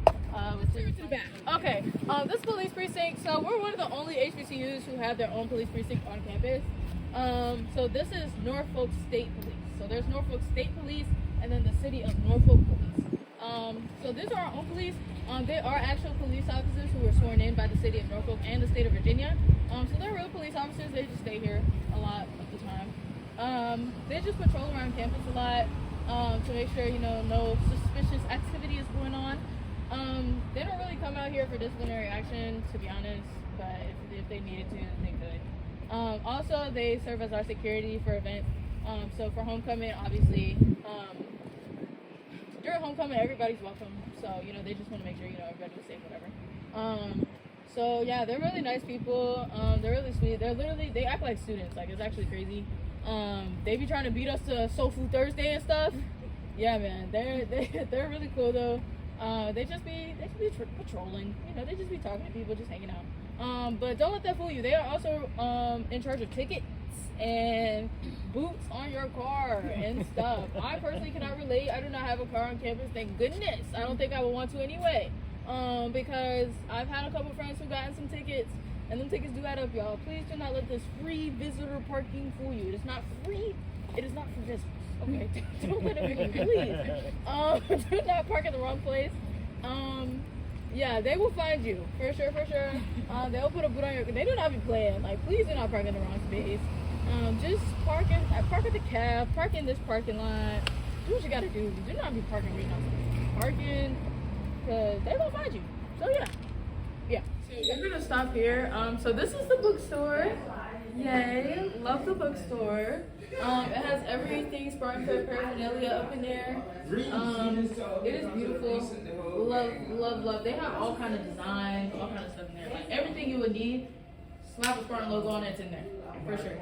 Okay, this police precinct. So we're one of the only HBCUs who have their own police precinct on campus. So this is Norfolk State Police. So there's Norfolk State Police and then the city of Norfolk Police. So these are our own police. They are actual police officers who were sworn in by the city of Norfolk and the state of Virginia. So they're real police officers. They just stay here a lot of the time. They just patrol around campus a lot to make sure, no suspicious activity is going on. They don't really come out here for disciplinary action, to be honest, but if they needed to, they could. Also, they serve as our security for events. So for homecoming, obviously, during homecoming, everybody's welcome. So, they just want to make sure, everybody was safe, whatever. So yeah, they're really nice people. They're really sweet. They act like students. Like, it's actually crazy. They be trying to beat us to Soul Food Thursday and stuff. Yeah, man, they're really cool though. They just be patrolling. They just be talking to people, just hanging out. But don't let that fool you. They are also in charge of tickets and boots on your car and stuff. I personally cannot relate. I do not have a car on campus, thank goodness. I don't think I would want to anyway. Because I've had a couple friends who got in some tickets, and them tickets do add up, y'all. Please do not let this free visitor parking fool you. It is not free. It is not for visitors. Okay, don't let it fool you, please. Do not park at the wrong place. Yeah, they will find you for sure. They'll put a boot on your. They do not be playing. Like, please do not park in the wrong space. Just park at the cab. Park in this parking lot. Do what you gotta do. Do not be parking right now. Parking, cause they will find you. So yeah. So we're gonna stop here. So this is the bookstore. Yay! Love the bookstore. It has everything Spartan paraphernalia up in there. It is beautiful. Love. They have all kind of designs, all kind of stuff in there. Like, everything you would need. Slap a Spartan logo on it, it's in there for sure.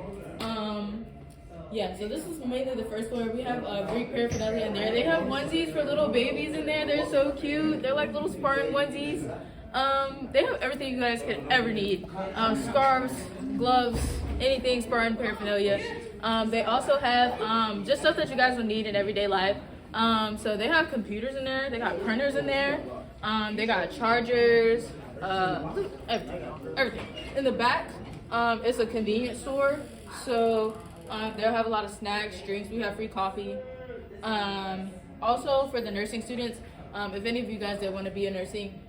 Yeah, so this is mainly the first floor. We have Greek paraphernalia in there. They have onesies for little babies in there. They're so cute. They're like little Spartan onesies. They have everything you guys could ever need. Scarves, gloves, anything Spartan paraphernalia. They also have just stuff that you guys would need in everyday life. So they have computers in there. They got printers in there. They got chargers, everything. In the back, it's a convenience store. So they'll have a lot of snacks, drinks. We have free coffee. Also for the nursing students, if any of you guys that want to be a nursing,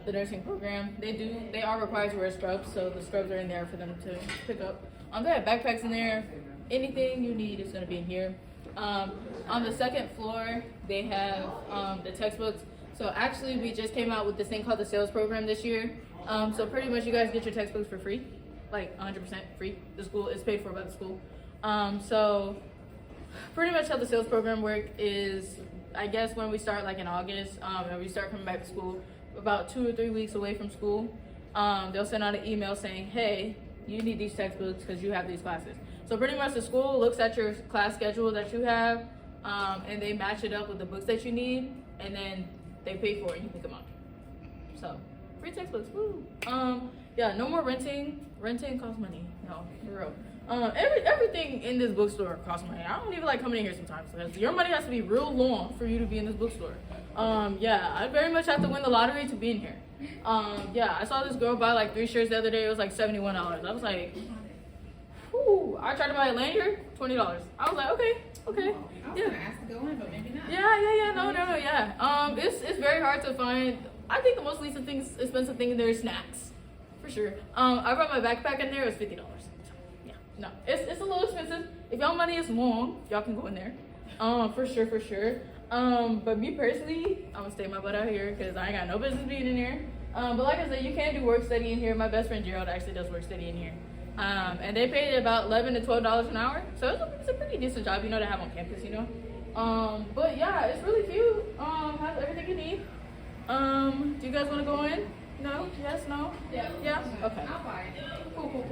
the nursing program, they are required to wear scrubs, so the scrubs are in there for them to pick up. They have backpacks in there. Anything you need is going to be in here. On the second floor, they have the textbooks. So actually, we just came out with this thing called the sales program this year. So pretty much you guys get your textbooks for free, like 100% free. The school is paid for by the school. So pretty much how the sales program work is, I guess when we start like in August, and we start coming back to school, about 2 or 3 weeks away from school, they'll send out an email saying, hey, you need these textbooks because you have these classes. So pretty much the school looks at your class schedule that you have, and they match it up with the books that you need, and then they pay for it and you pick them up. So free textbooks, woo. Yeah, no more renting. Renting costs money. No, for real. Everything in this bookstore costs money. I don't even like coming in here sometimes because your money has to be real long for you to be in this bookstore. Yeah, I very much have to win the lottery to be in here. Yeah, I saw this girl buy like 3 shirts the other day. It was like $71. I was like, Whew, I tried to buy a lanyard, $20. I was like, okay. I was gonna ask to go in, but maybe not. Yeah. No, yeah. It's very hard to find. I think the most expensive thing in there is snacks, for sure. I brought my backpack in there. It was $50. So, yeah, no, it's a little expensive. If y'all money is long, y'all can go in there. For sure. But me personally, I'm gonna stay my butt out here because I ain't got no business being in here. But like I said, you can do work study in here. My best friend Gerald actually does work study in here. And they paid about $11 to $12 an hour. So it's a pretty decent job, to have on campus, But yeah, it's really cute. Has everything you need. Do you guys want to go in? No? Yes? No? Yeah? Okay. I'll buy it. Cool.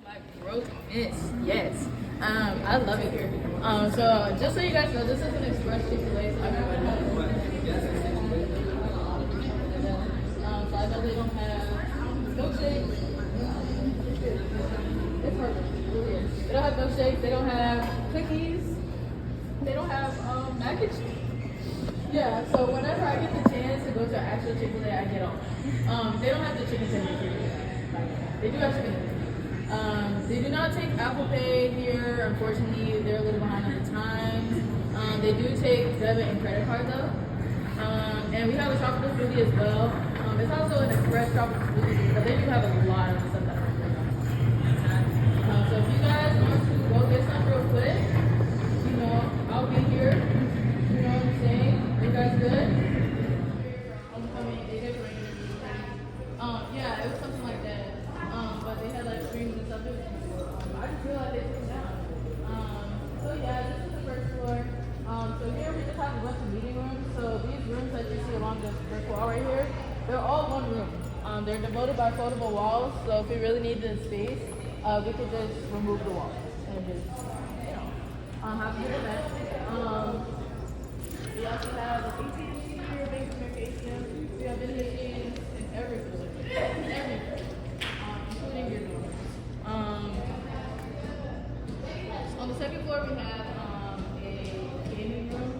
My brokenness, yes. I love it here. So just so you guys know, this is an express Chick-fil-A. So I know they don't have milkshakes. It's perfect. It really is. They don't have milkshakes. They don't have cookies. They don't have mac and cheese. Yeah. So whenever I get the chance to go to an actual Chick-fil-A, I get on. They don't have the chicken tenders here. They do have chicken tenders. They do not take Apple Pay here. Unfortunately, they're a little behind on the times. They do take debit and credit card though. And we have a tropical smoothie as well. It's also an express tropical smoothie, but they do have a lot of stuff that so if you guys want to go get some real quick, I'll be here. You know what I'm saying? You guys good? They did bring it. Yeah, it was something like that. But they had like streams and stuff. I just feel like they took it down. So yeah, this is the first floor. So here we just have a bunch of meeting rooms. So these rooms that you see along this brick wall right here, they're all one room. They're devoted by foldable walls. So if we really need the space, we could just remove the walls and just, have a good event. We also have a ATM here, basic ATM. We have vending machines in every facility. Including your doors. On the second floor, we have a gaming room.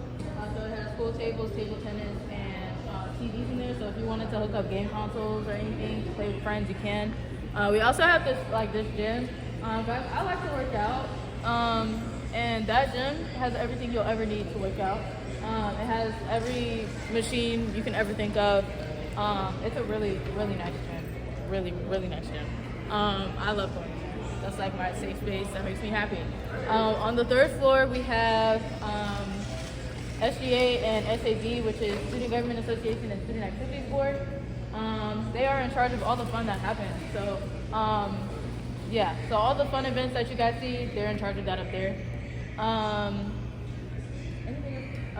So it has pool tables, table tennis, and TVs in there. So if you wanted to hook up game consoles or anything to play with friends, you can. We also have this gym. I like to work out. And that gym has everything you'll ever need to work out. It has every machine you can ever think of. It's a really, really nice gym. Really, really nice gym. I love going there. That's like my safe space. That makes me happy. On the third floor, we have SGA and SAB, which is Student Government Association and Student Activities Board. They are in charge of all the fun that happens. So, so all the fun events that you guys see, they're in charge of that up there.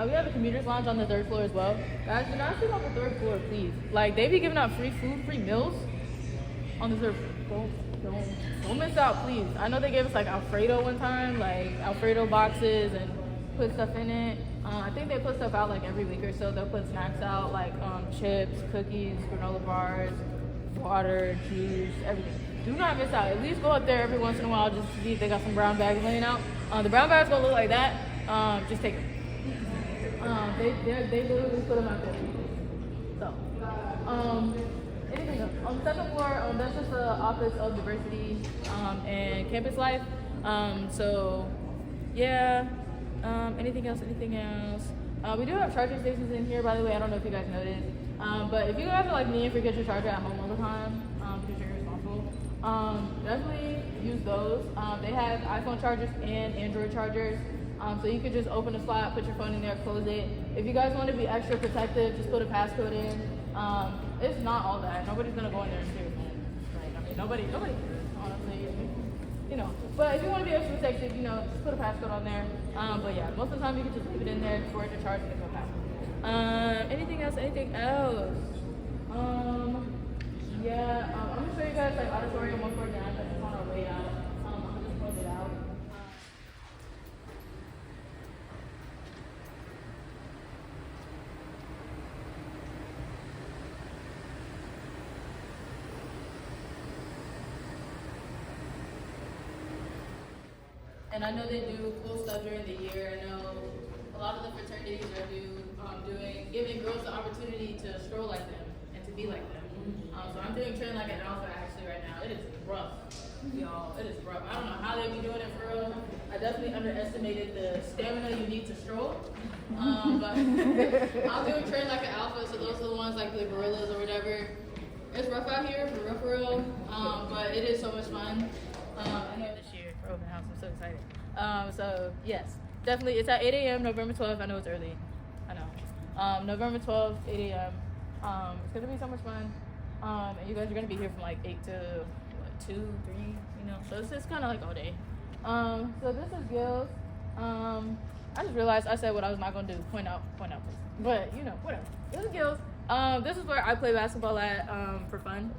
We have a commuter's lounge on the third floor as well. Guys, do not sit on the third floor, please. Like, they be giving out free food, free meals on the third floor. Don't miss out, please. I know they gave us like Alfredo one time, like Alfredo boxes and put stuff in it. I think they put stuff out like every week or so. They'll put snacks out like chips, cookies, granola bars, water, juice, everything. Do not miss out. At least go up there every once in a while just to see if they got some brown bags laying out. The brown bags gonna look like that. Just take them. They literally put them out there. So, anything else? On the second floor, that's just the Office of Diversity and Campus Life. So, yeah. Anything else? We do have charging stations in here, by the way. I don't know if you guys noticed. But if you guys are like me and forget your charger at home all the time, because you're responsible, definitely use those. They have iPhone chargers and Android chargers. So you could just open a slot, put your phone in there, close it. If you guys want to be extra protective, just put a passcode in. It's not all that. Nobody's gonna go in there and steal your phone. Like, I mean, nobody cares, honestly. You know, but if you want to be extra protective, you know, just put a passcode on there. But yeah, most of the time you can just leave it in there for it to charge and it go back. Anything else? Yeah, I'm gonna show you guys like auditorium one floor down, but it's on our way out. I'll just close it out. And I know they do cool stuff during the year. I know a lot of the fraternities are giving girls the opportunity to stroll like them and to be like them. So I'm doing training like an alpha actually right now. It is rough, y'all. It is rough. I don't know how they be doing it for real. I definitely underestimated the stamina you need to stroll. But I'm doing training like an alpha, so those are the ones like the gorillas or whatever. It's rough out here, for real. But it is so much fun. I know this year for open house. I'm so excited. So yes, definitely. It's at 8 a.m. November 12th. I know it's early. I know. November 12th, 8 a.m. It's gonna be so much fun. And you guys are gonna be here from like 8 to 2, 3. You know, so it's just kind of like all day. So this is Gills. I just realized I said what I was not gonna do. Point out, please. But you know, whatever. This is Gills. This is where I play basketball at for fun.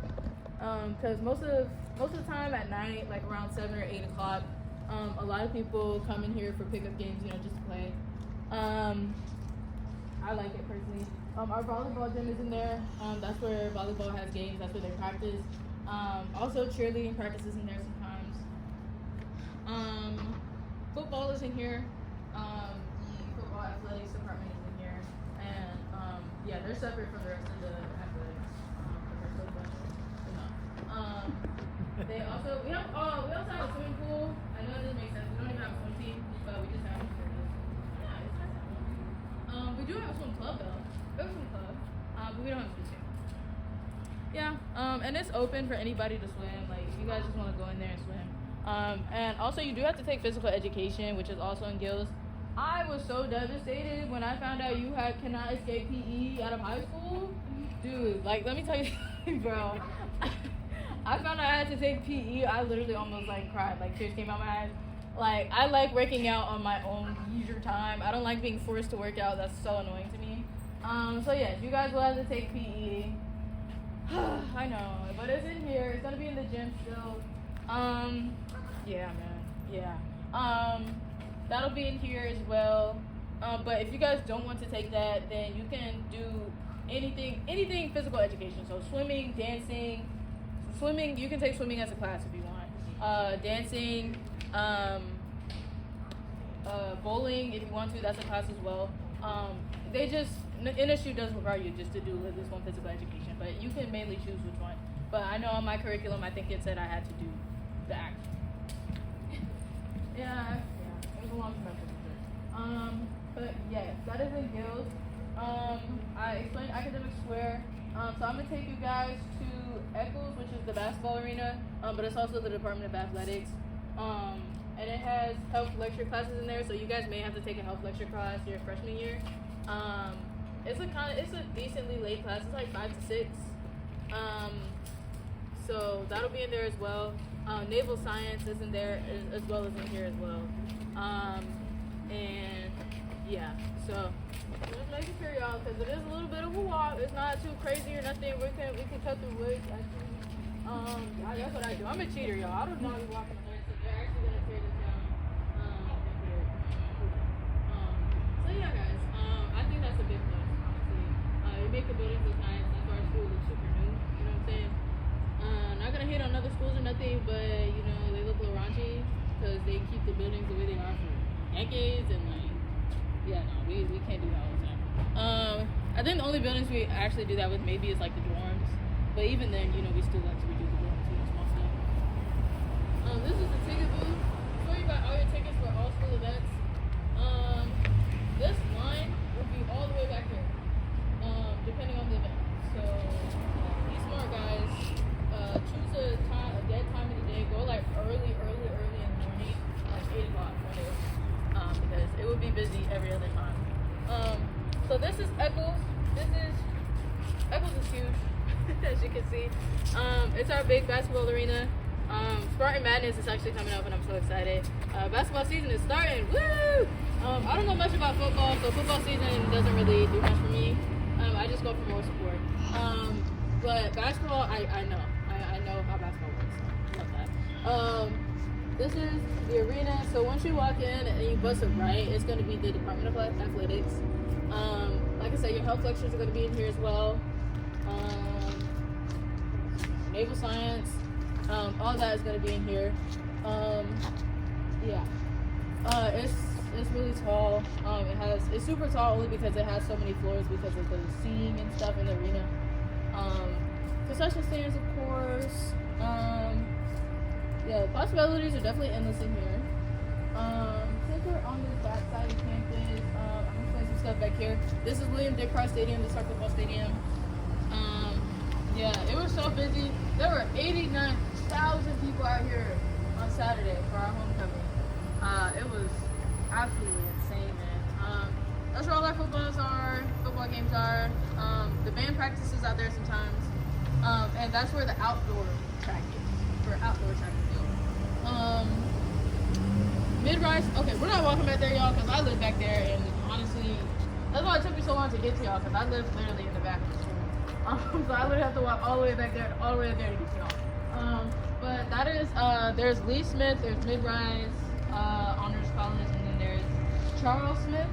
Because most of the time at night, like around 7 or 8 o'clock, a lot of people come in here for pickup games, you know, just to play. I like it personally. Our volleyball gym is in there. That's where volleyball has games. That's where they practice. Also, cheerleading practices in there sometimes. Football is in here. The football athletics department is in here. And yeah, they're separate from the rest of the athletics. They also we also have a swimming pool. I know this makes sense. We don't even have a swim team, but we just have it for this. Yeah, it's nice. We do have a swim club though. We have a swim club, but we don't have a swim team. Yeah, and it's open for anybody to swim. Like if you guys just want to go in there and swim. And also you do have to take physical education, which is also in Gills. I was so devastated when I found out you cannot escape PE out of high school. Dude, like let me tell you, bro. I found out I had to take PE. I literally almost like cried, like tears came out my eyes. Like I like working out on my own leisure time. I don't like being forced to work out. That's so annoying to me. So yeah, you guys will have to take PE. I know, but it's in here. It's gonna be in the gym still. Yeah, man. Yeah. That'll be in here as well. But if you guys don't want to take that, then you can do anything physical education. So swimming, dancing. Swimming, you can take swimming as a class if you want. Dancing, bowling, if you want to, that's a class as well. NSU does require you just to do at least one physical education, but you can mainly choose which one. But I know on my curriculum, I think it said I had to do the act. Yeah, it was a long semester. But yeah, that is in Gills. I explained Academic Square. So I'm gonna take you guys to Eccles, which is the basketball arena, but it's also the Department of Athletics. And it has health lecture classes in there, so you guys may have to take a health lecture class your freshman year. It's a decently late class. It's like 5 to 6. So that'll be in there as well. Naval Science is in there as well as in here as well. And yeah, so just making sure y'all, because it is a little bit of a walk. It's not too crazy or nothing. We can cut through woods actually. That's what I do. I'm a cheater, y'all. I don't know how to walk in the woods, so they're actually gonna tear this down. Here. So yeah, guys. I think that's a big plus, honestly. You make the buildings look nice. That's why our school looks super new. You know what I'm saying? to hate on other schools or nothing, but you know they look a little raunchy because they keep the buildings the way they are for decades, and like, yeah, no, we can't do that all the time. I think the only buildings we actually do that with maybe is like the dorms, but even then, you know, we still like to redo the dorms, you know, small stuff. This is the ticket booth. Before you buy all your tickets for all school events, this line will be all the way back here, depending on the event. So be smart, guys. Choose a dead time of the day. Go like early in the morning, like 8 o'clock one day, because it would be busy every other time. So this is Eccles. Eccles is huge, as you can see. It's our big basketball arena. Spartan Madness is actually coming up, and I'm so excited. Basketball season is starting. Woo! I don't know much about football, so football season doesn't really do much for me. I just go for more support. But basketball, I know. I know how basketball works. So I love that. This is the arena. So once you walk in and you bust it right, it's going to be the Department of Athletics. Like I said, your health lectures are going to be in here as well. Naval science, all that is going to be in here. Yeah. It's really tall. It's super tall only because it has so many floors because of the seating and stuff in the arena. Concession stands, of course. Yeah, the possibilities are definitely endless in here. Since we're on the back side of campus, I'm gonna play some stuff back here. This is William Dick Cross Stadium, the soccer football stadium. Yeah, it was so busy. There were 89,000 people out here on Saturday for our homecoming. It was absolutely insane, man. That's where all our football games are. The band practices out there sometimes. And that's where the outdoor track is, for outdoor track and field. Mid-rise, okay, we're not walking back there, y'all, because I live back there, and honestly, that's why it took me so long to get to y'all, because I live literally in the back of the school. So I would have to walk all the way back there and all the way there to get to y'all. But that is, there's Lee Smith, there's Mid-rise, Honors College, and then there's Charles Smith.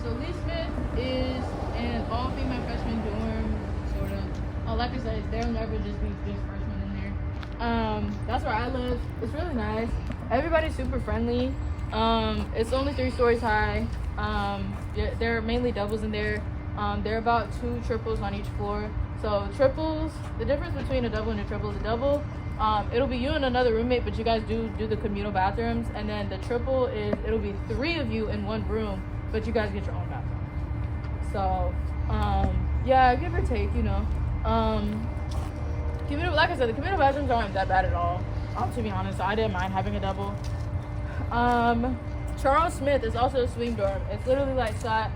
So Lee Smith is an all-female freshman dorm, sort of. Like I said, there'll never just be just freshmen in there. That's where I live. It's really nice. Everybody's super friendly. It's only 3 stories high. There are mainly doubles in there. There are about 2 triples on each floor. So triples, the difference between a double and a triple is a double. It'll be you and another roommate, but you guys do the communal bathrooms. And then the triple is, it'll be 3 of you in one room, but you guys get your own bathroom. So, yeah, give or take, you know. Like I said, the communal bathrooms aren't that bad at all, to be honest. So I didn't mind having a double. Charles Smith is also a swing dorm. It's literally like Scott.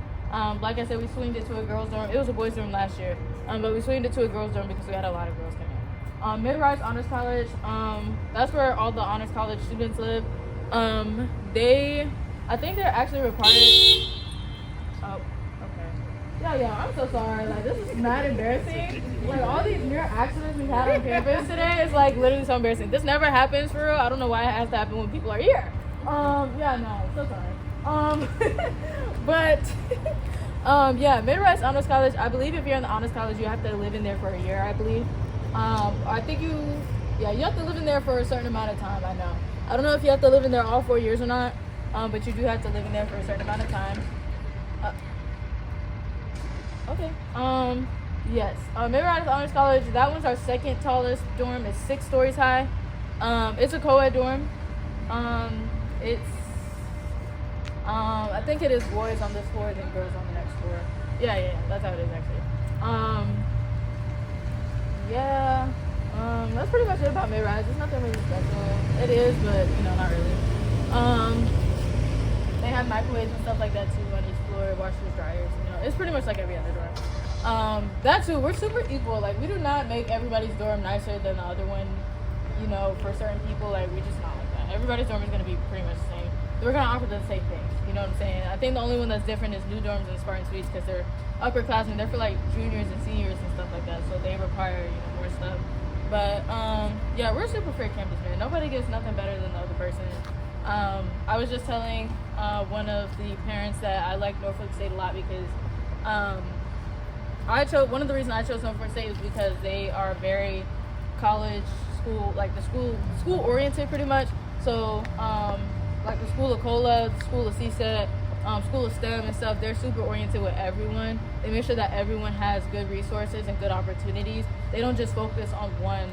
Like I said, we swinged it to a girls' dorm. It was a boys' dorm last year, but we swinged it to a girls' dorm because we had a lot of girls come in. Mid-Rise Honors College, that's where all the Honors College students live. I think they're actually required. Oh, okay. Yeah, I'm so sorry. Like, this is not embarrassing. Like, all these near accidents we had on campus today is like literally so embarrassing. This never happens for real. I don't know why it has to happen when people are here. Yeah, no, so sorry. Yeah, Mid-Rise Honors College, I believe if you're in the Honors College, you have to live in there for a year, I believe. I think you have to live in there for a certain amount of time, I know. I don't know if you have to live in there all 4 years or not, but you do have to live in there for a certain amount of time. Okay. Yes. Mid-Rise Honors College, that one's our second tallest dorm. It's 6 stories high. It's a co-ed dorm. I think it is boys on this floor, then girls on the next floor. Yeah, that's how it is actually. That's pretty much it about Mid-Rise. It's nothing really special. It is, but not really. They have microwaves and stuff like that too on each floor, washers, dryers. It's pretty much like every other dorm. That too, we're super equal. Like, we do not make everybody's dorm nicer than the other one. For certain people, like, we just not like that. Everybody's dorm is gonna be pretty much the same. We're gonna offer the same things. You know what I'm saying? I think the only one that's different is new dorms and Spartan suites because they're upperclassmen. They're for like juniors and seniors and stuff like that, so they require more stuff. But yeah, we're a super fair campus, man. Nobody gets nothing better than the other person. I was just telling one of the parents that I like Norfolk State a lot because one of the reasons I chose Norfolk State is because they are very college school, like the school oriented pretty much. So like the School of Cola, the School of CSET, School of STEM and stuff, they're super oriented with everyone. They make sure that everyone has good resources and good opportunities. They don't just focus on one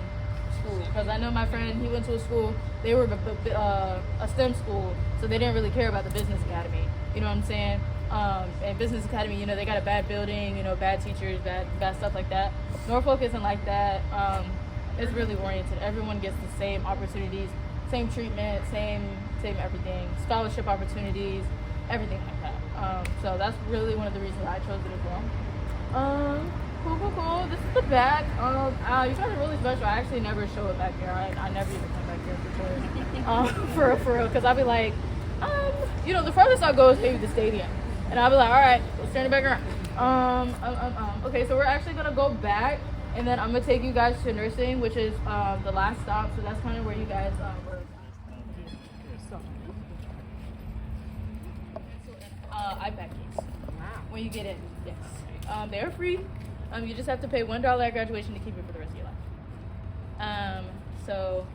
school. Because I know my friend, he went to a school, they were a STEM school, so they didn't really care about the business academy. You know what I'm saying? And business academy, you know, they got a bad building, you know, bad teachers, bad stuff like that. Norfolk isn't like that. It's really oriented. Everyone gets the same opportunities, same treatment, same everything, scholarship opportunities, everything like that. So that's really one of the reasons I chose it as well. Cool. This is the back. You guys are really special. I actually never show it back here. I never even come back here for real. Because I'll be like, you know, the furthest I'll go is maybe the stadium. And I'll be like, all right, let's turn it back around. Okay, so we're actually going to go back. And then I'm going to take you guys to nursing, which is the last stop. So that's kind of where you guys were. iPad keys. Wow. When you get in, yes. They're free. You just have to pay $1 at graduation to keep it for the rest of your life. So,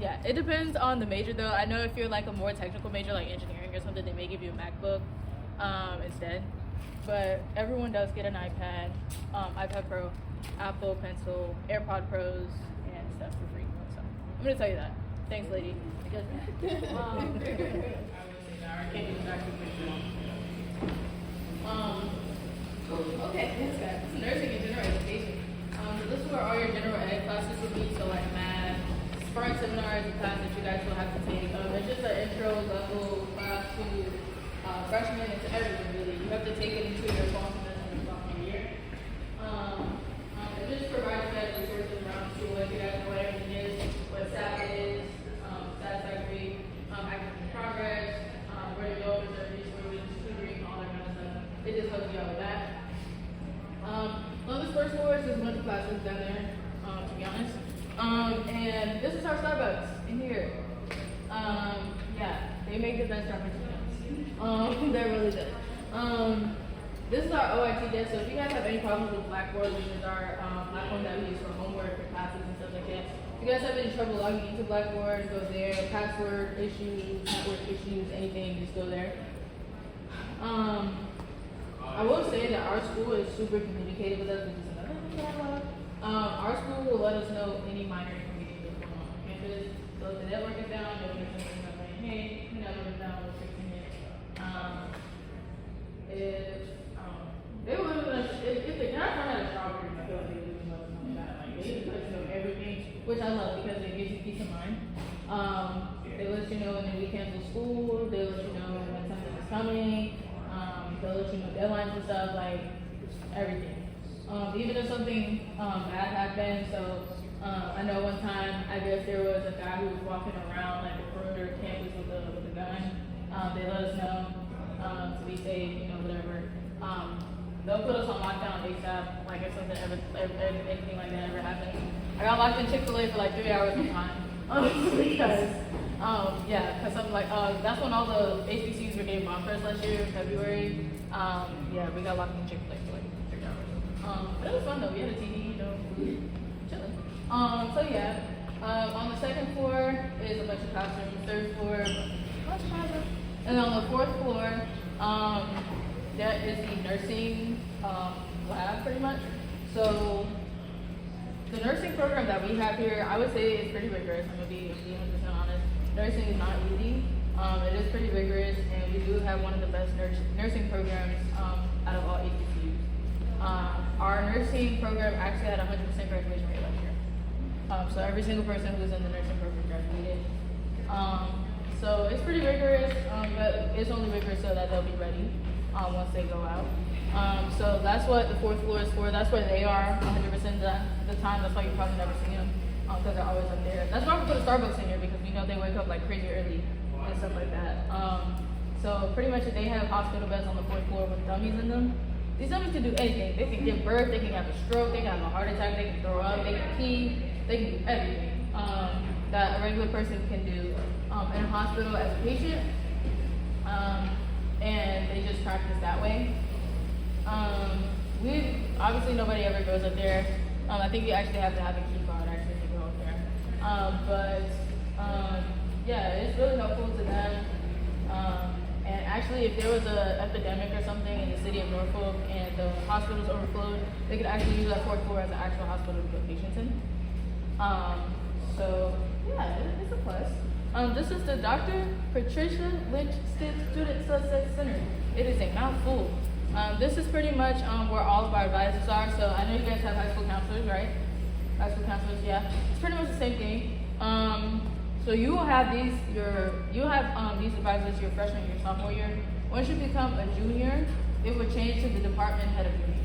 yeah, it depends on the major though. I know if you're like a more technical major, like engineering or something, they may give you a MacBook instead. But everyone does get an iPad, iPad Pro, Apple Pencil, AirPod Pros, and stuff for free. So I'm gonna tell you that. Thanks, lady. Okay, this is nursing and general education. So this is where all your general ed classes will be. So like math, Spartan seminars, and classes that you guys will have to take. It's just an intro level class to freshmen and to everyone really. You have to take it into your fall semester and sophomore year. It just provides you guys resources around the school. If you guys know what everything is, what SAT is, satisfactory, academic progress, where to go for certain resources, tutoring, all that kind of stuff. It just helps you out with that. On this first floor is just a bunch of classes down there, to be honest. And this is our Starbucks in here. Yeah, they make the best frappuccinos. They're really good. This is our OIT desk, so if you guys have any problems with Blackboard, which is our platform that we use for homework, for classes, and stuff like that, if you guys have any trouble logging into Blackboard, go there. Password issues, network issues, anything, just go there. I will say that our school is super communicative with us, which is another thing that I love. Our school will let us know any minor inconvenience that's going on campus. So if the network is down, they'll make something up like, hey, the network is down, we're fixing it. If the guys run out of strawberries, I feel like they lose much on that. Like they just let you know everything, which I love because it gives you peace of mind. They let you know when the weekends of school, they let you know when something is coming. They'll let you know deadlines and stuff, like everything. Even if something bad happened, so I know one time, I guess there was a guy who was walking around like the perimeter of campus with a gun. They let us know to be safe, you know, whatever. They'll put us on lockdown ASAP, like if something anything like that ever happens. I got locked in Chick-fil-A for like 3 hours one time because. Because I'm like, that's when all the HBCUs were getting bonfires last year in February. We got locked in Chick-fil-A for like 3 hours. But it was fun though. We had a TV, you know, chilling. On the second floor is a bunch of classrooms. Third floor, and on the fourth floor, that is the nursing lab, pretty much. So the nursing program that we have here, I would say is pretty rigorous. I'm gonna be 100% honest. Nursing is not easy. It is pretty rigorous, and we do have one of the best nursing programs out of all HBCUs. Our nursing program actually had 100% graduation rate last year. So every single person who's in the nursing program graduated. So it's pretty rigorous, but it's only rigorous so that they'll be ready once they go out. So that's what the fourth floor is for. That's where they are 100% of the time. That's why you probably never see them. Because they're always up there. That's why we put a Starbucks in here, because we know they wake up like crazy early and stuff like that. So pretty much they have hospital beds on the fourth floor with dummies in them. These dummies can do anything. They can give birth, they can have a stroke, they can have a heart attack, they can throw up, they can pee, they can do everything that a regular person can do in a hospital as a patient. And they just practice that way. Obviously nobody ever goes up there. I think you actually have to have a key card actually to go up there. Yeah, it's really helpful to them. And actually, if there was an epidemic or something in the city of Norfolk and the hospitals overflowed, they could actually use that fourth floor as an actual hospital to put patients in. So yeah, it's a plus. This is the Dr. Patricia Lynch Student Success Center. It is a mouthful. This is pretty much where all of our advisors are. So I know you guys have high school counselors, right? High school counselors, yeah. It's pretty much the same thing. So you will have these these advisors your freshman year, sophomore year. Once you become a junior, it would change to the department head of unit.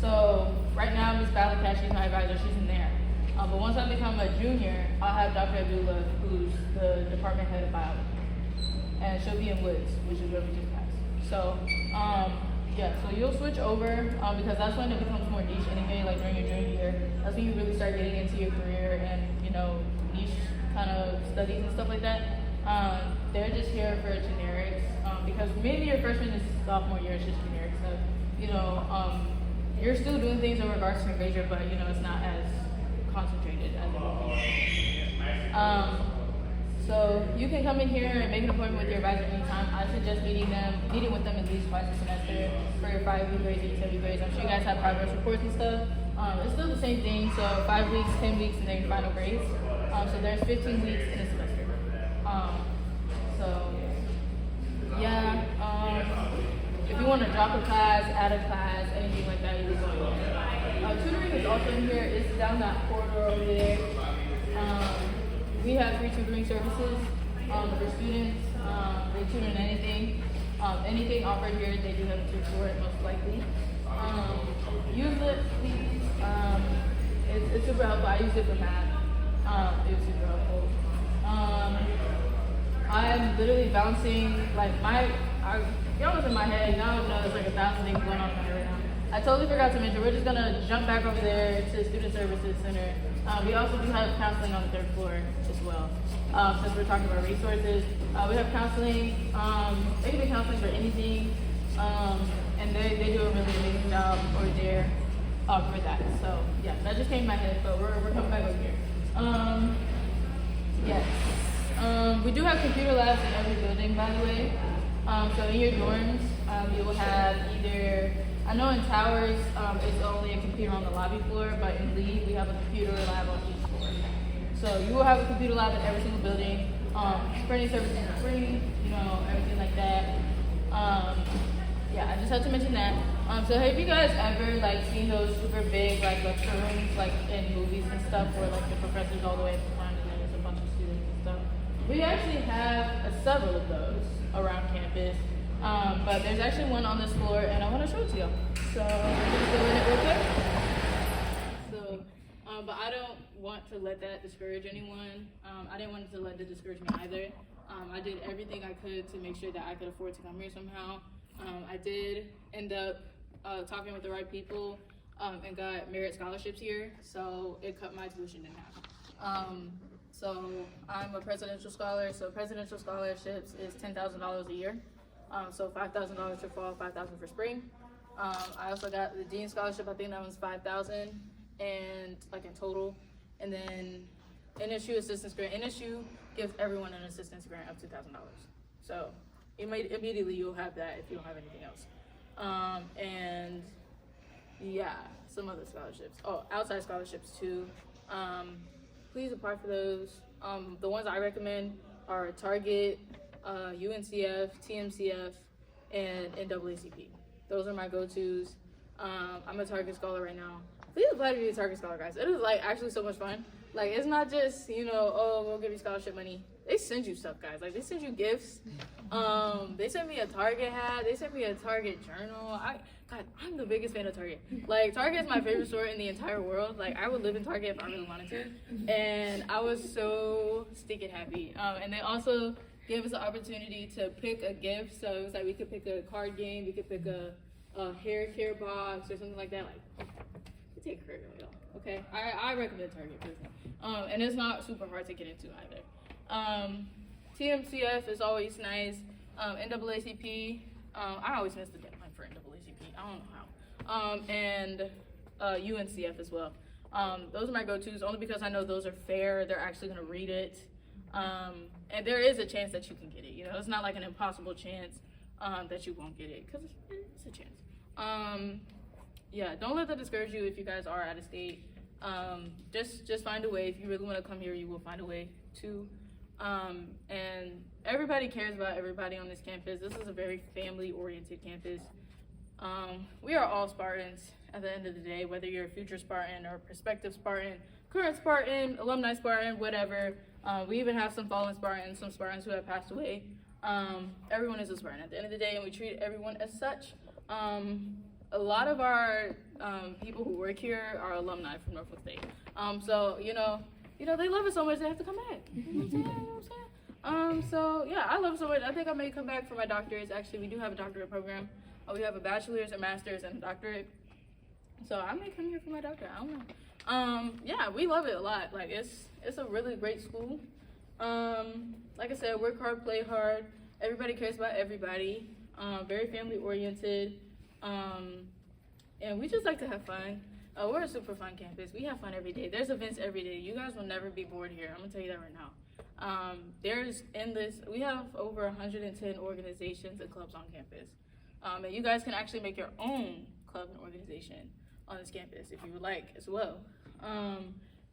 So right now, Ms. Balakat, she's my advisor, she's in there. But once I become a junior, I'll have Dr. Abdullah, who's the department head of biology. And she'll be in Woods, which is where we just passed. So, yeah, so you'll switch over because that's when it becomes more niche anyway, like during your junior year. That's when you really start getting into your career and, niche kind of studies and stuff like that. They're just here for generics because maybe your freshman is sophomore year, it's just generic. So, you're still doing things in regards to your major, but, it's not as concentrated as it will be. So you can come in here and make an appointment with your advisor anytime. I suggest meeting with them at least twice a semester for your 5-week grades and your 10-week grades. I'm sure you guys have progress reports and stuff. It's still the same thing. So 5 weeks, 10 weeks, and then your final grades. So there's 15 weeks in a semester. If you want to drop a class, add a class, anything like that, you can go in. Tutoring is also in here. It's down that corridor over there. We have free tutoring services for students. They tutor in anything. Anything offered here, they do have a tutor for it, most likely. Use it, please. It's super helpful. I use it for math. It was super helpful. I'm literally bouncing, y'all was in my head. Now I know there's like 1,000 things going on in my head right now. I totally forgot to mention, we're just gonna jump back over there to the Student Services Center. We also do have counseling on the 3rd floor as well. Since we're talking about resources, we have counseling. They can be counseling for anything, and they do a really amazing job over there for that. So yeah, that just came in my head, but we're coming back over here. Yes. We do have computer labs in every building, by the way. So in your dorms, you will have either, I know in Towers, it's only a computer on the lobby floor, but in Lee, we have a computer lab on each floor. So you will have a computer lab in every single building. Printing services are free, everything like that. Yeah, I just had to mention that. So have you guys ever seen those super big lecture rooms in movies and stuff where the professor's all the way at the front and then there's a bunch of students and stuff? We actually have several of those around campus. But there's actually one on this floor, and I want to show it to you. So I'm going to go in it real quick. But I don't want to let that discourage anyone. I didn't want to let it discourage me either. I did everything I could to make sure that I could afford to come here somehow. I did end up talking with the right people and got merit scholarships here, so it cut my tuition in half. So I'm a presidential scholar, so presidential scholarships is $10,000 a year. So $5,000 for fall, $5,000 for spring. I also got the Dean Scholarship, I think that was $5,000 and in total. And then NSU Assistance Grant. NSU gives everyone an assistance grant of $2,000. So immediately you'll have that if you don't have anything else. And yeah, some other scholarships. Oh, outside scholarships too. Please apply for those. The ones I recommend are Target, UNCF, TMCF, and NAACP. Those are my go-tos. I'm a Target Scholar right now. Please apply to be a Target Scholar, guys. It is actually so much fun. It's not just, we'll give you scholarship money. They send you stuff, guys. They send you gifts. They sent me a Target hat. They sent me a Target journal. I'm the biggest fan of Target. Target is my favorite store in the entire world. I would live in Target if I really wanted to. And I was so stinking happy. And they also gave us the opportunity to pick a gift. So it was we could pick a card game. We could pick a hair care box or something like that. You take credit, y'all. Okay, I recommend Target personally. And it's not super hard to get into either. TMCF is always nice. NAACP, I always miss the deadline for NAACP. I don't know how. And UNCF as well. Those are my go-tos, only because I know those are fair. They're actually going to read it. And there is a chance that you can get it. You know, it's not like an impossible chance that you won't get it, because it's a chance. Yeah, don't let that discourage you if you guys are out of state. Just find a way. If you really want to come here, you will find a way to. And everybody cares about everybody on this campus. This is a very family-oriented campus. We are all Spartans at the end of the day, whether you're a future Spartan or prospective Spartan, current Spartan, alumni Spartan, whatever. We even have some fallen Spartans, some Spartans who have passed away. Everyone is a Spartan at the end of the day, and we treat everyone as such. A lot of our people who work here are alumni from Norfolk State. So, you know, they love us so much they have to come back. You know what I'm saying? So yeah, I love it so much. I think I may come back for my doctorates. Actually, we do have a doctorate program. We have a bachelor's, a master's, and a doctorate. So I may come here for my doctorate. I don't know. Yeah, we love it a lot. Like it's a really great school. Like I said, work hard, play hard. Everybody cares about everybody. Very family oriented. And we just like to have fun. We're a super fun campus. We have fun every day. There's events every day. You guys will never be bored here. I'm gonna tell you that right now. We have over 110 organizations and clubs on campus. And you guys can actually make your own club and organization on this campus if you would like as well.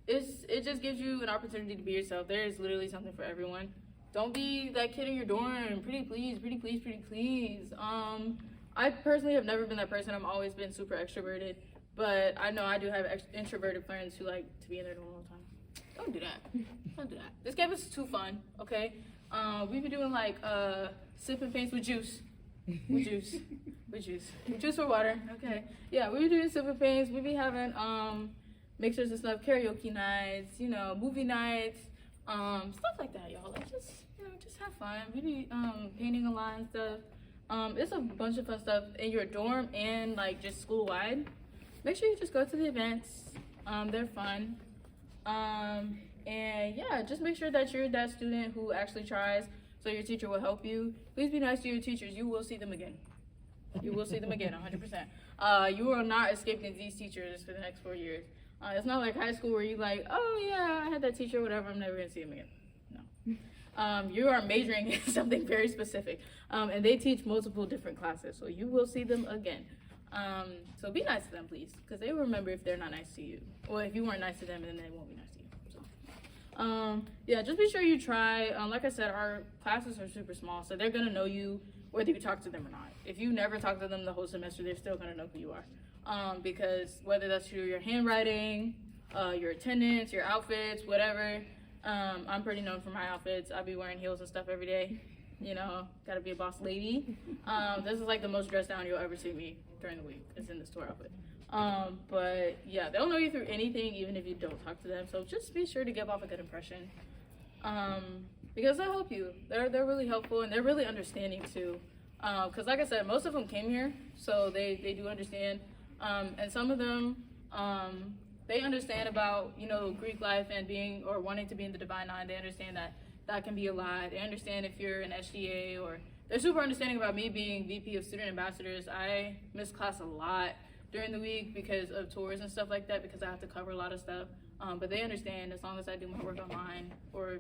It just gives you an opportunity to be yourself. There is literally something for everyone. Don't be that kid in your dorm. Pretty please, pretty please, pretty please. I personally have never been that person. I've always been super extroverted. But I know I do have introverted friends who like to be in their dorm all the time. Don't do that. Don't do that. This campus is too fun, okay? We've been doing like sipping paints with juice. With juice. With juice. With juice or water. Okay. Yeah, we were doing sipping paints. We be having mixers and stuff, karaoke nights, movie nights, stuff like that, y'all. Like just have fun. We be painting a lot and stuff. It's a bunch of fun stuff in your dorm and like just school wide. Make sure you just go to the events. They're fun. And yeah, just make sure that you're that student who actually tries, so your teacher will help you. Please be nice to your teachers. You will see them again. You will see them again, 100%. You will not escape these teachers for the next 4 years. It's not like high school where you like, oh yeah, I had that teacher, whatever, I'm never gonna see him again. No. You are majoring in something very specific. And they teach multiple different classes, so you will see them again. So be nice to them, please, because they will remember if they're not nice to you. Well, if you weren't nice to them, then they won't be nice to you. So, yeah, just be sure you try. Like I said, our classes are super small, so they're gonna know you whether you talk to them or not. If you never talk to them the whole semester, they're still gonna know who you are. Because whether that's through your handwriting, your attendance, your outfits, whatever. I'm pretty known for my outfits. I be wearing heels and stuff every day. Gotta be a boss lady. This is like the most dressed down you'll ever see me during the week. It's in the store outfit. But yeah, they'll know you through anything, even if you don't talk to them. So just be sure to give off a good impression. Because they'll help you. They're really helpful, and they're really understanding too. Because like I said, most of them came here, so they do understand. And some of them, they understand about, Greek life and being or wanting to be in the Divine Nine. They understand that can be a lot. They understand if you're an SGA, or they're super understanding about me being VP of Student Ambassadors. I miss class a lot during the week because of tours and stuff like that, because I have to cover a lot of stuff. But they understand as long as I do my work online, or,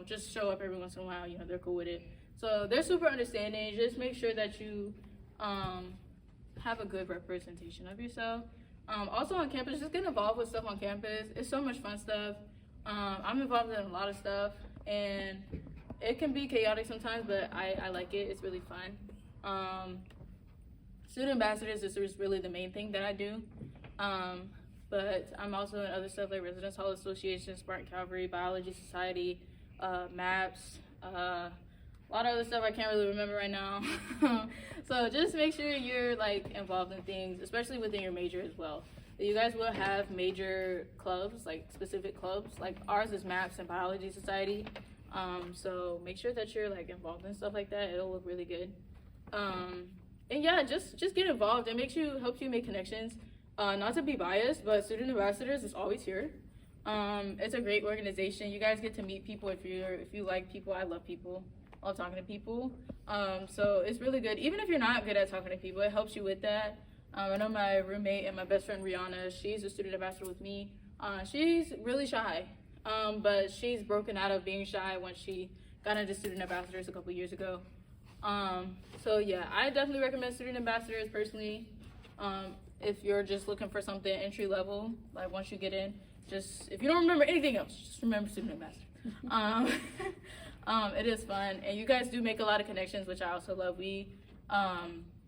just show up every once in a while, they're cool with it. So they're super understanding. Just make sure that you have a good representation of yourself. Also on campus, just get involved with stuff on campus. It's so much fun stuff. I'm involved in a lot of stuff, and it can be chaotic sometimes, but I like it. It's really fun. Student ambassadors is really the main thing that I do. But I'm also in other stuff like Residence Hall Association, Spartan Cavalry, Biology Society, MAPS, a lot of other stuff I can't really remember right now. So just make sure you're like involved in things, especially within your major as well. You guys will have major clubs, like specific clubs. Like ours is MAPS and Biology Society. So make sure that you're like involved in stuff like that. It'll look really good. And yeah, just get involved. It helps you make connections. Not to be biased, but Student Ambassadors is always here. It's a great organization. You guys get to meet people if you like people. I love people. I love talking to people. So it's really good. Even if you're not good at talking to people, it helps you with that. I know my roommate and my best friend Rihanna, she's a student ambassador with me. She's really shy, but she's broken out of being shy when she got into student ambassadors a couple years ago. So yeah, I definitely recommend student ambassadors personally. If you're just looking for something entry level, like once you get in, just if you don't remember anything else, just remember student ambassador. It is fun, and you guys do make a lot of connections, which I also love. We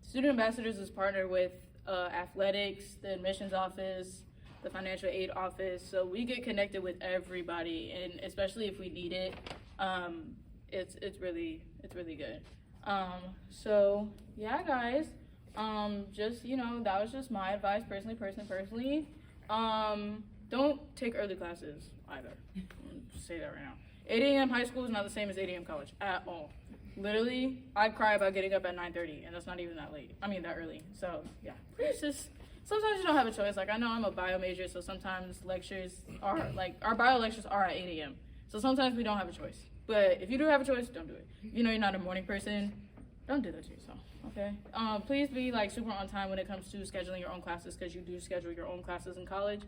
student ambassadors is partnered with athletics, the admissions office, the financial aid office, so we get connected with everybody, and especially if we need it, it's really good. So yeah, guys, just that was just my advice personally. Don't take early classes either. Just say that right now. 8 a.m. high school is not the same as 8 a.m. college at all. Literally, I cry about getting up at 9:30, and that's not even that early. So yeah, it's just sometimes you don't have a choice. Like I know I'm a bio major, so sometimes lectures are like our bio lectures are at 8 a.m. So sometimes we don't have a choice. But if you do have a choice, don't do it. If you know you're not a morning person, don't do that to yourself. Okay. Please be like super on time when it comes to scheduling your own classes, because you do schedule your own classes in college.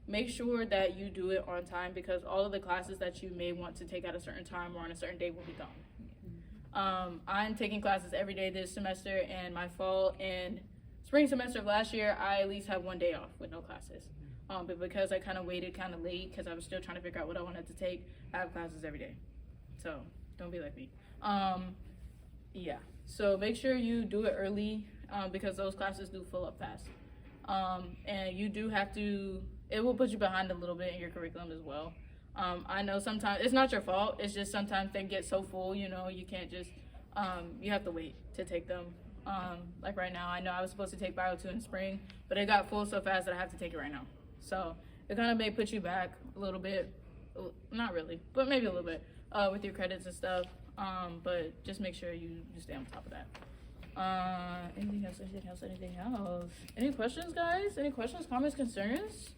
Make sure that you do it on time, because all of the classes that you may want to take at a certain time or on a certain day will be gone. I'm taking classes every day this semester, and my fall and spring semester of last year, I at least have 1 day off with no classes. But because I kind of waited kind of late because I was still trying to figure out what I wanted to take, I have classes every day. So don't be like me. Yeah, so make sure you do it early, because those classes do fill up fast. And you do have to, it will put you behind a little bit in your curriculum as well. I know sometimes, it's not your fault, it's just sometimes they get so full, you can't just, you have to wait to take them. Like right now, I know I was supposed to take Bio 2 in spring, but it got full so fast that I have to take it right now. So it kind of may put you back a little bit, not really, but maybe a little bit, with your credits and stuff. But just make sure you stay on top of that. Anything else? Any questions, guys? Any questions, comments, concerns?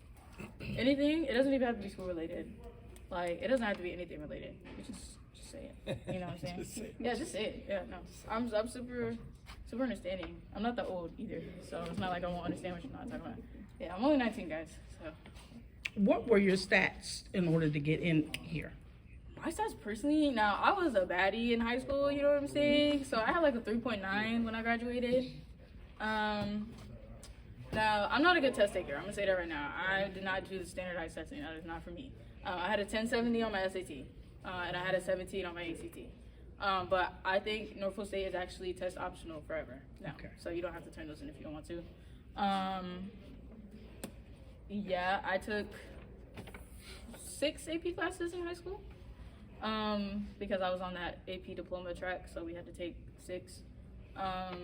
Anything? It doesn't even have to be school related. Like, it doesn't have to be anything related. You just say it. You know what I'm saying? Yeah, just say it. Yeah, no. I'm super understanding. I'm not that old either, so it's not like I won't understand what you're not talking about. Yeah, I'm only 19, guys, so. What were your stats in order to get in here? My stats personally, now I was a baddie in high school, you know what I'm saying? So I had like a 3.9 when I graduated. Now, I'm not a good test taker, I'm gonna say that right now. I did not do the standardized testing, that is not for me. I had a 1070 on my SAT, and I had a 17 on my ACT. But I think Norfolk State is actually test optional forever now. Okay. So you don't have to turn those in if you don't want to. Yeah, I took 6 AP classes in high school. Because I was on that AP diploma track, so we had to take 6. I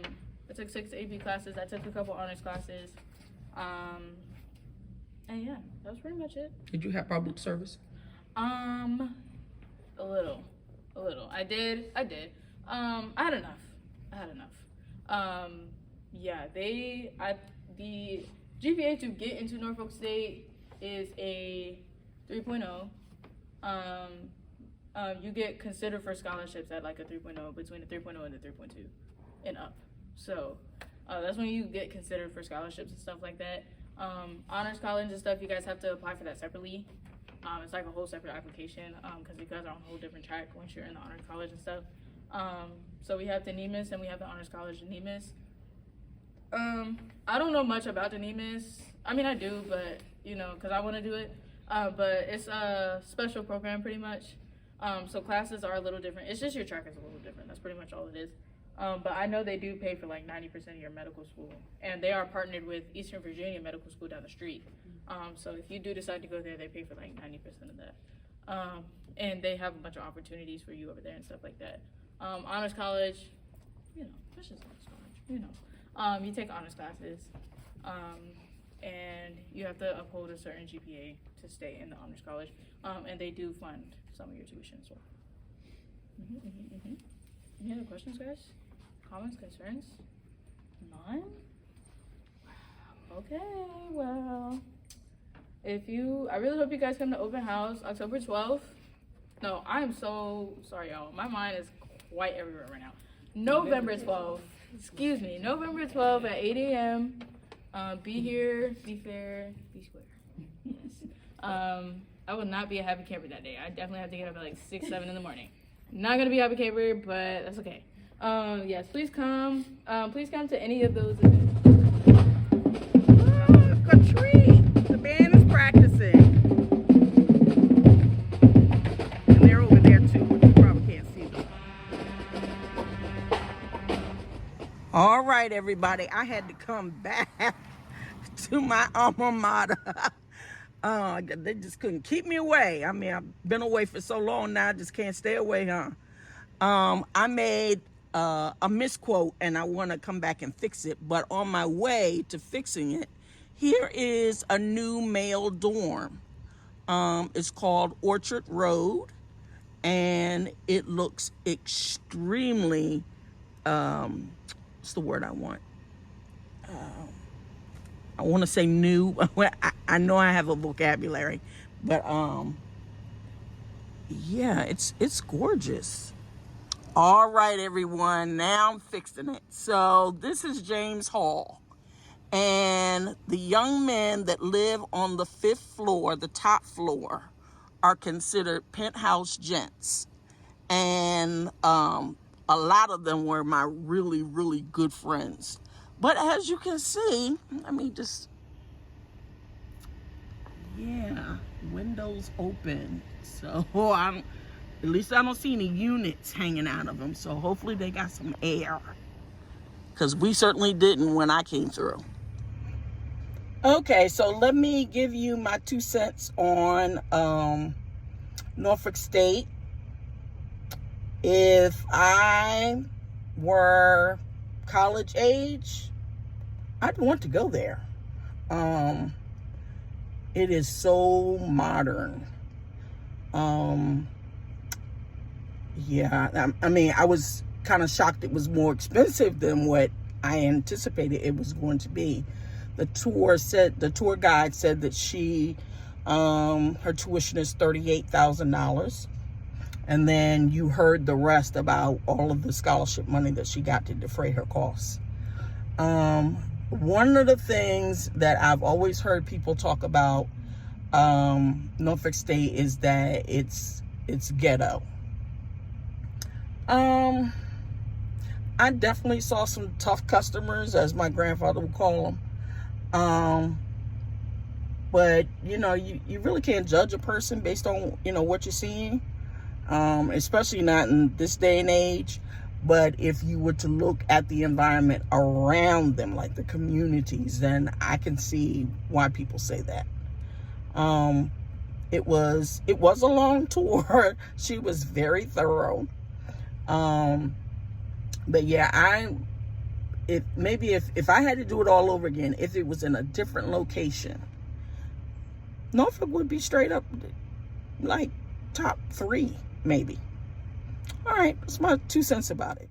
took 6 AP classes. I took a couple honors classes. And yeah, that was pretty much it. Did you have public service? A little. I did. I had enough. Yeah, the GPA to get into Norfolk State is a 3.0. You get considered for scholarships at like a 3.0, between a 3.0 and a 3.2 and up. So that's when you get considered for scholarships and stuff like that. Honors college and stuff, you guys have to apply for that separately. It's like a whole separate application, because you guys are on a whole different track once you're in the honors college and stuff. So we have the NEMIS and we have the honors college and NEMIS. I don't know much about the NEMIS. I mean, I do, but because I want to do it. But it's a special program pretty much. So classes are a little different. It's just your track is a little different. That's pretty much all it is. But I know they do pay for like 90% of your medical school, and they are partnered with Eastern Virginia Medical School down the street. So if you do decide to go there, they pay for like 90% of that. And they have a bunch of opportunities for you over there and stuff like that. Honors college, it's just honors college, you take honors classes, and you have to uphold a certain GPA to stay in the honors college. And they do fund some of your tuition as well. Any other questions, guys? Comments, concerns? None? Okay, well, I really hope you guys come to open house October 12th. No, I am so sorry, y'all. My mind is quite everywhere right now. November 12th. Excuse me. November 12th at 8 a.m. Be here, be fair, be square. Yes. I will not be a happy camper that day. I definitely have to get up at like 6, 7 in the morning. Not gonna be a happy camper, but that's okay. Yes, please come. Please come to any of those events. Look, a tree. The band is practicing. And they're over there too, but you probably can't see them. All right, everybody. I had to come back to my alma mater. They just couldn't keep me away. I mean, I've been away for so long now, I just can't stay away, huh? I made a misquote, and I want to come back and fix it. But on my way to fixing it, here is a new male dorm. It's called Orchard Road, and it looks extremely, what's the word I want? I want to say new. I know I have a vocabulary, but yeah, it's gorgeous. All right, everyone, now I'm fixing it. So this is James Hall, and the young men that live on the 5th floor, the top floor, are considered penthouse gents, and a lot of them were my really, really good friends. But as you can see, I mean, just, yeah, windows open. So at least I don't see any units hanging out of them. So hopefully they got some air, because we certainly didn't when I came through. Okay, so let me give you my 2 cents on Norfolk State. If I were college age, I'd want to go there. It is so modern. Yeah, I mean, I was kind of shocked it was more expensive than what I anticipated it was going to be. The tour guide said that her tuition is $38,000. And then you heard the rest about all of the scholarship money that she got to defray her costs. One of the things that I've always heard people talk about Norfolk State is that it's ghetto. I definitely saw some tough customers, as my grandfather would call them. But you know, you really can't judge a person based on, you know, what you're seeing. Especially not in this day and age. But if you were to look at the environment around them, like the communities, then I can see why people say that. It was a long tour. She was very thorough. But yeah, if I had to do it all over again, if it was in a different location, Norfolk would be straight up like top 3, maybe. All right, that's my 2 cents about it.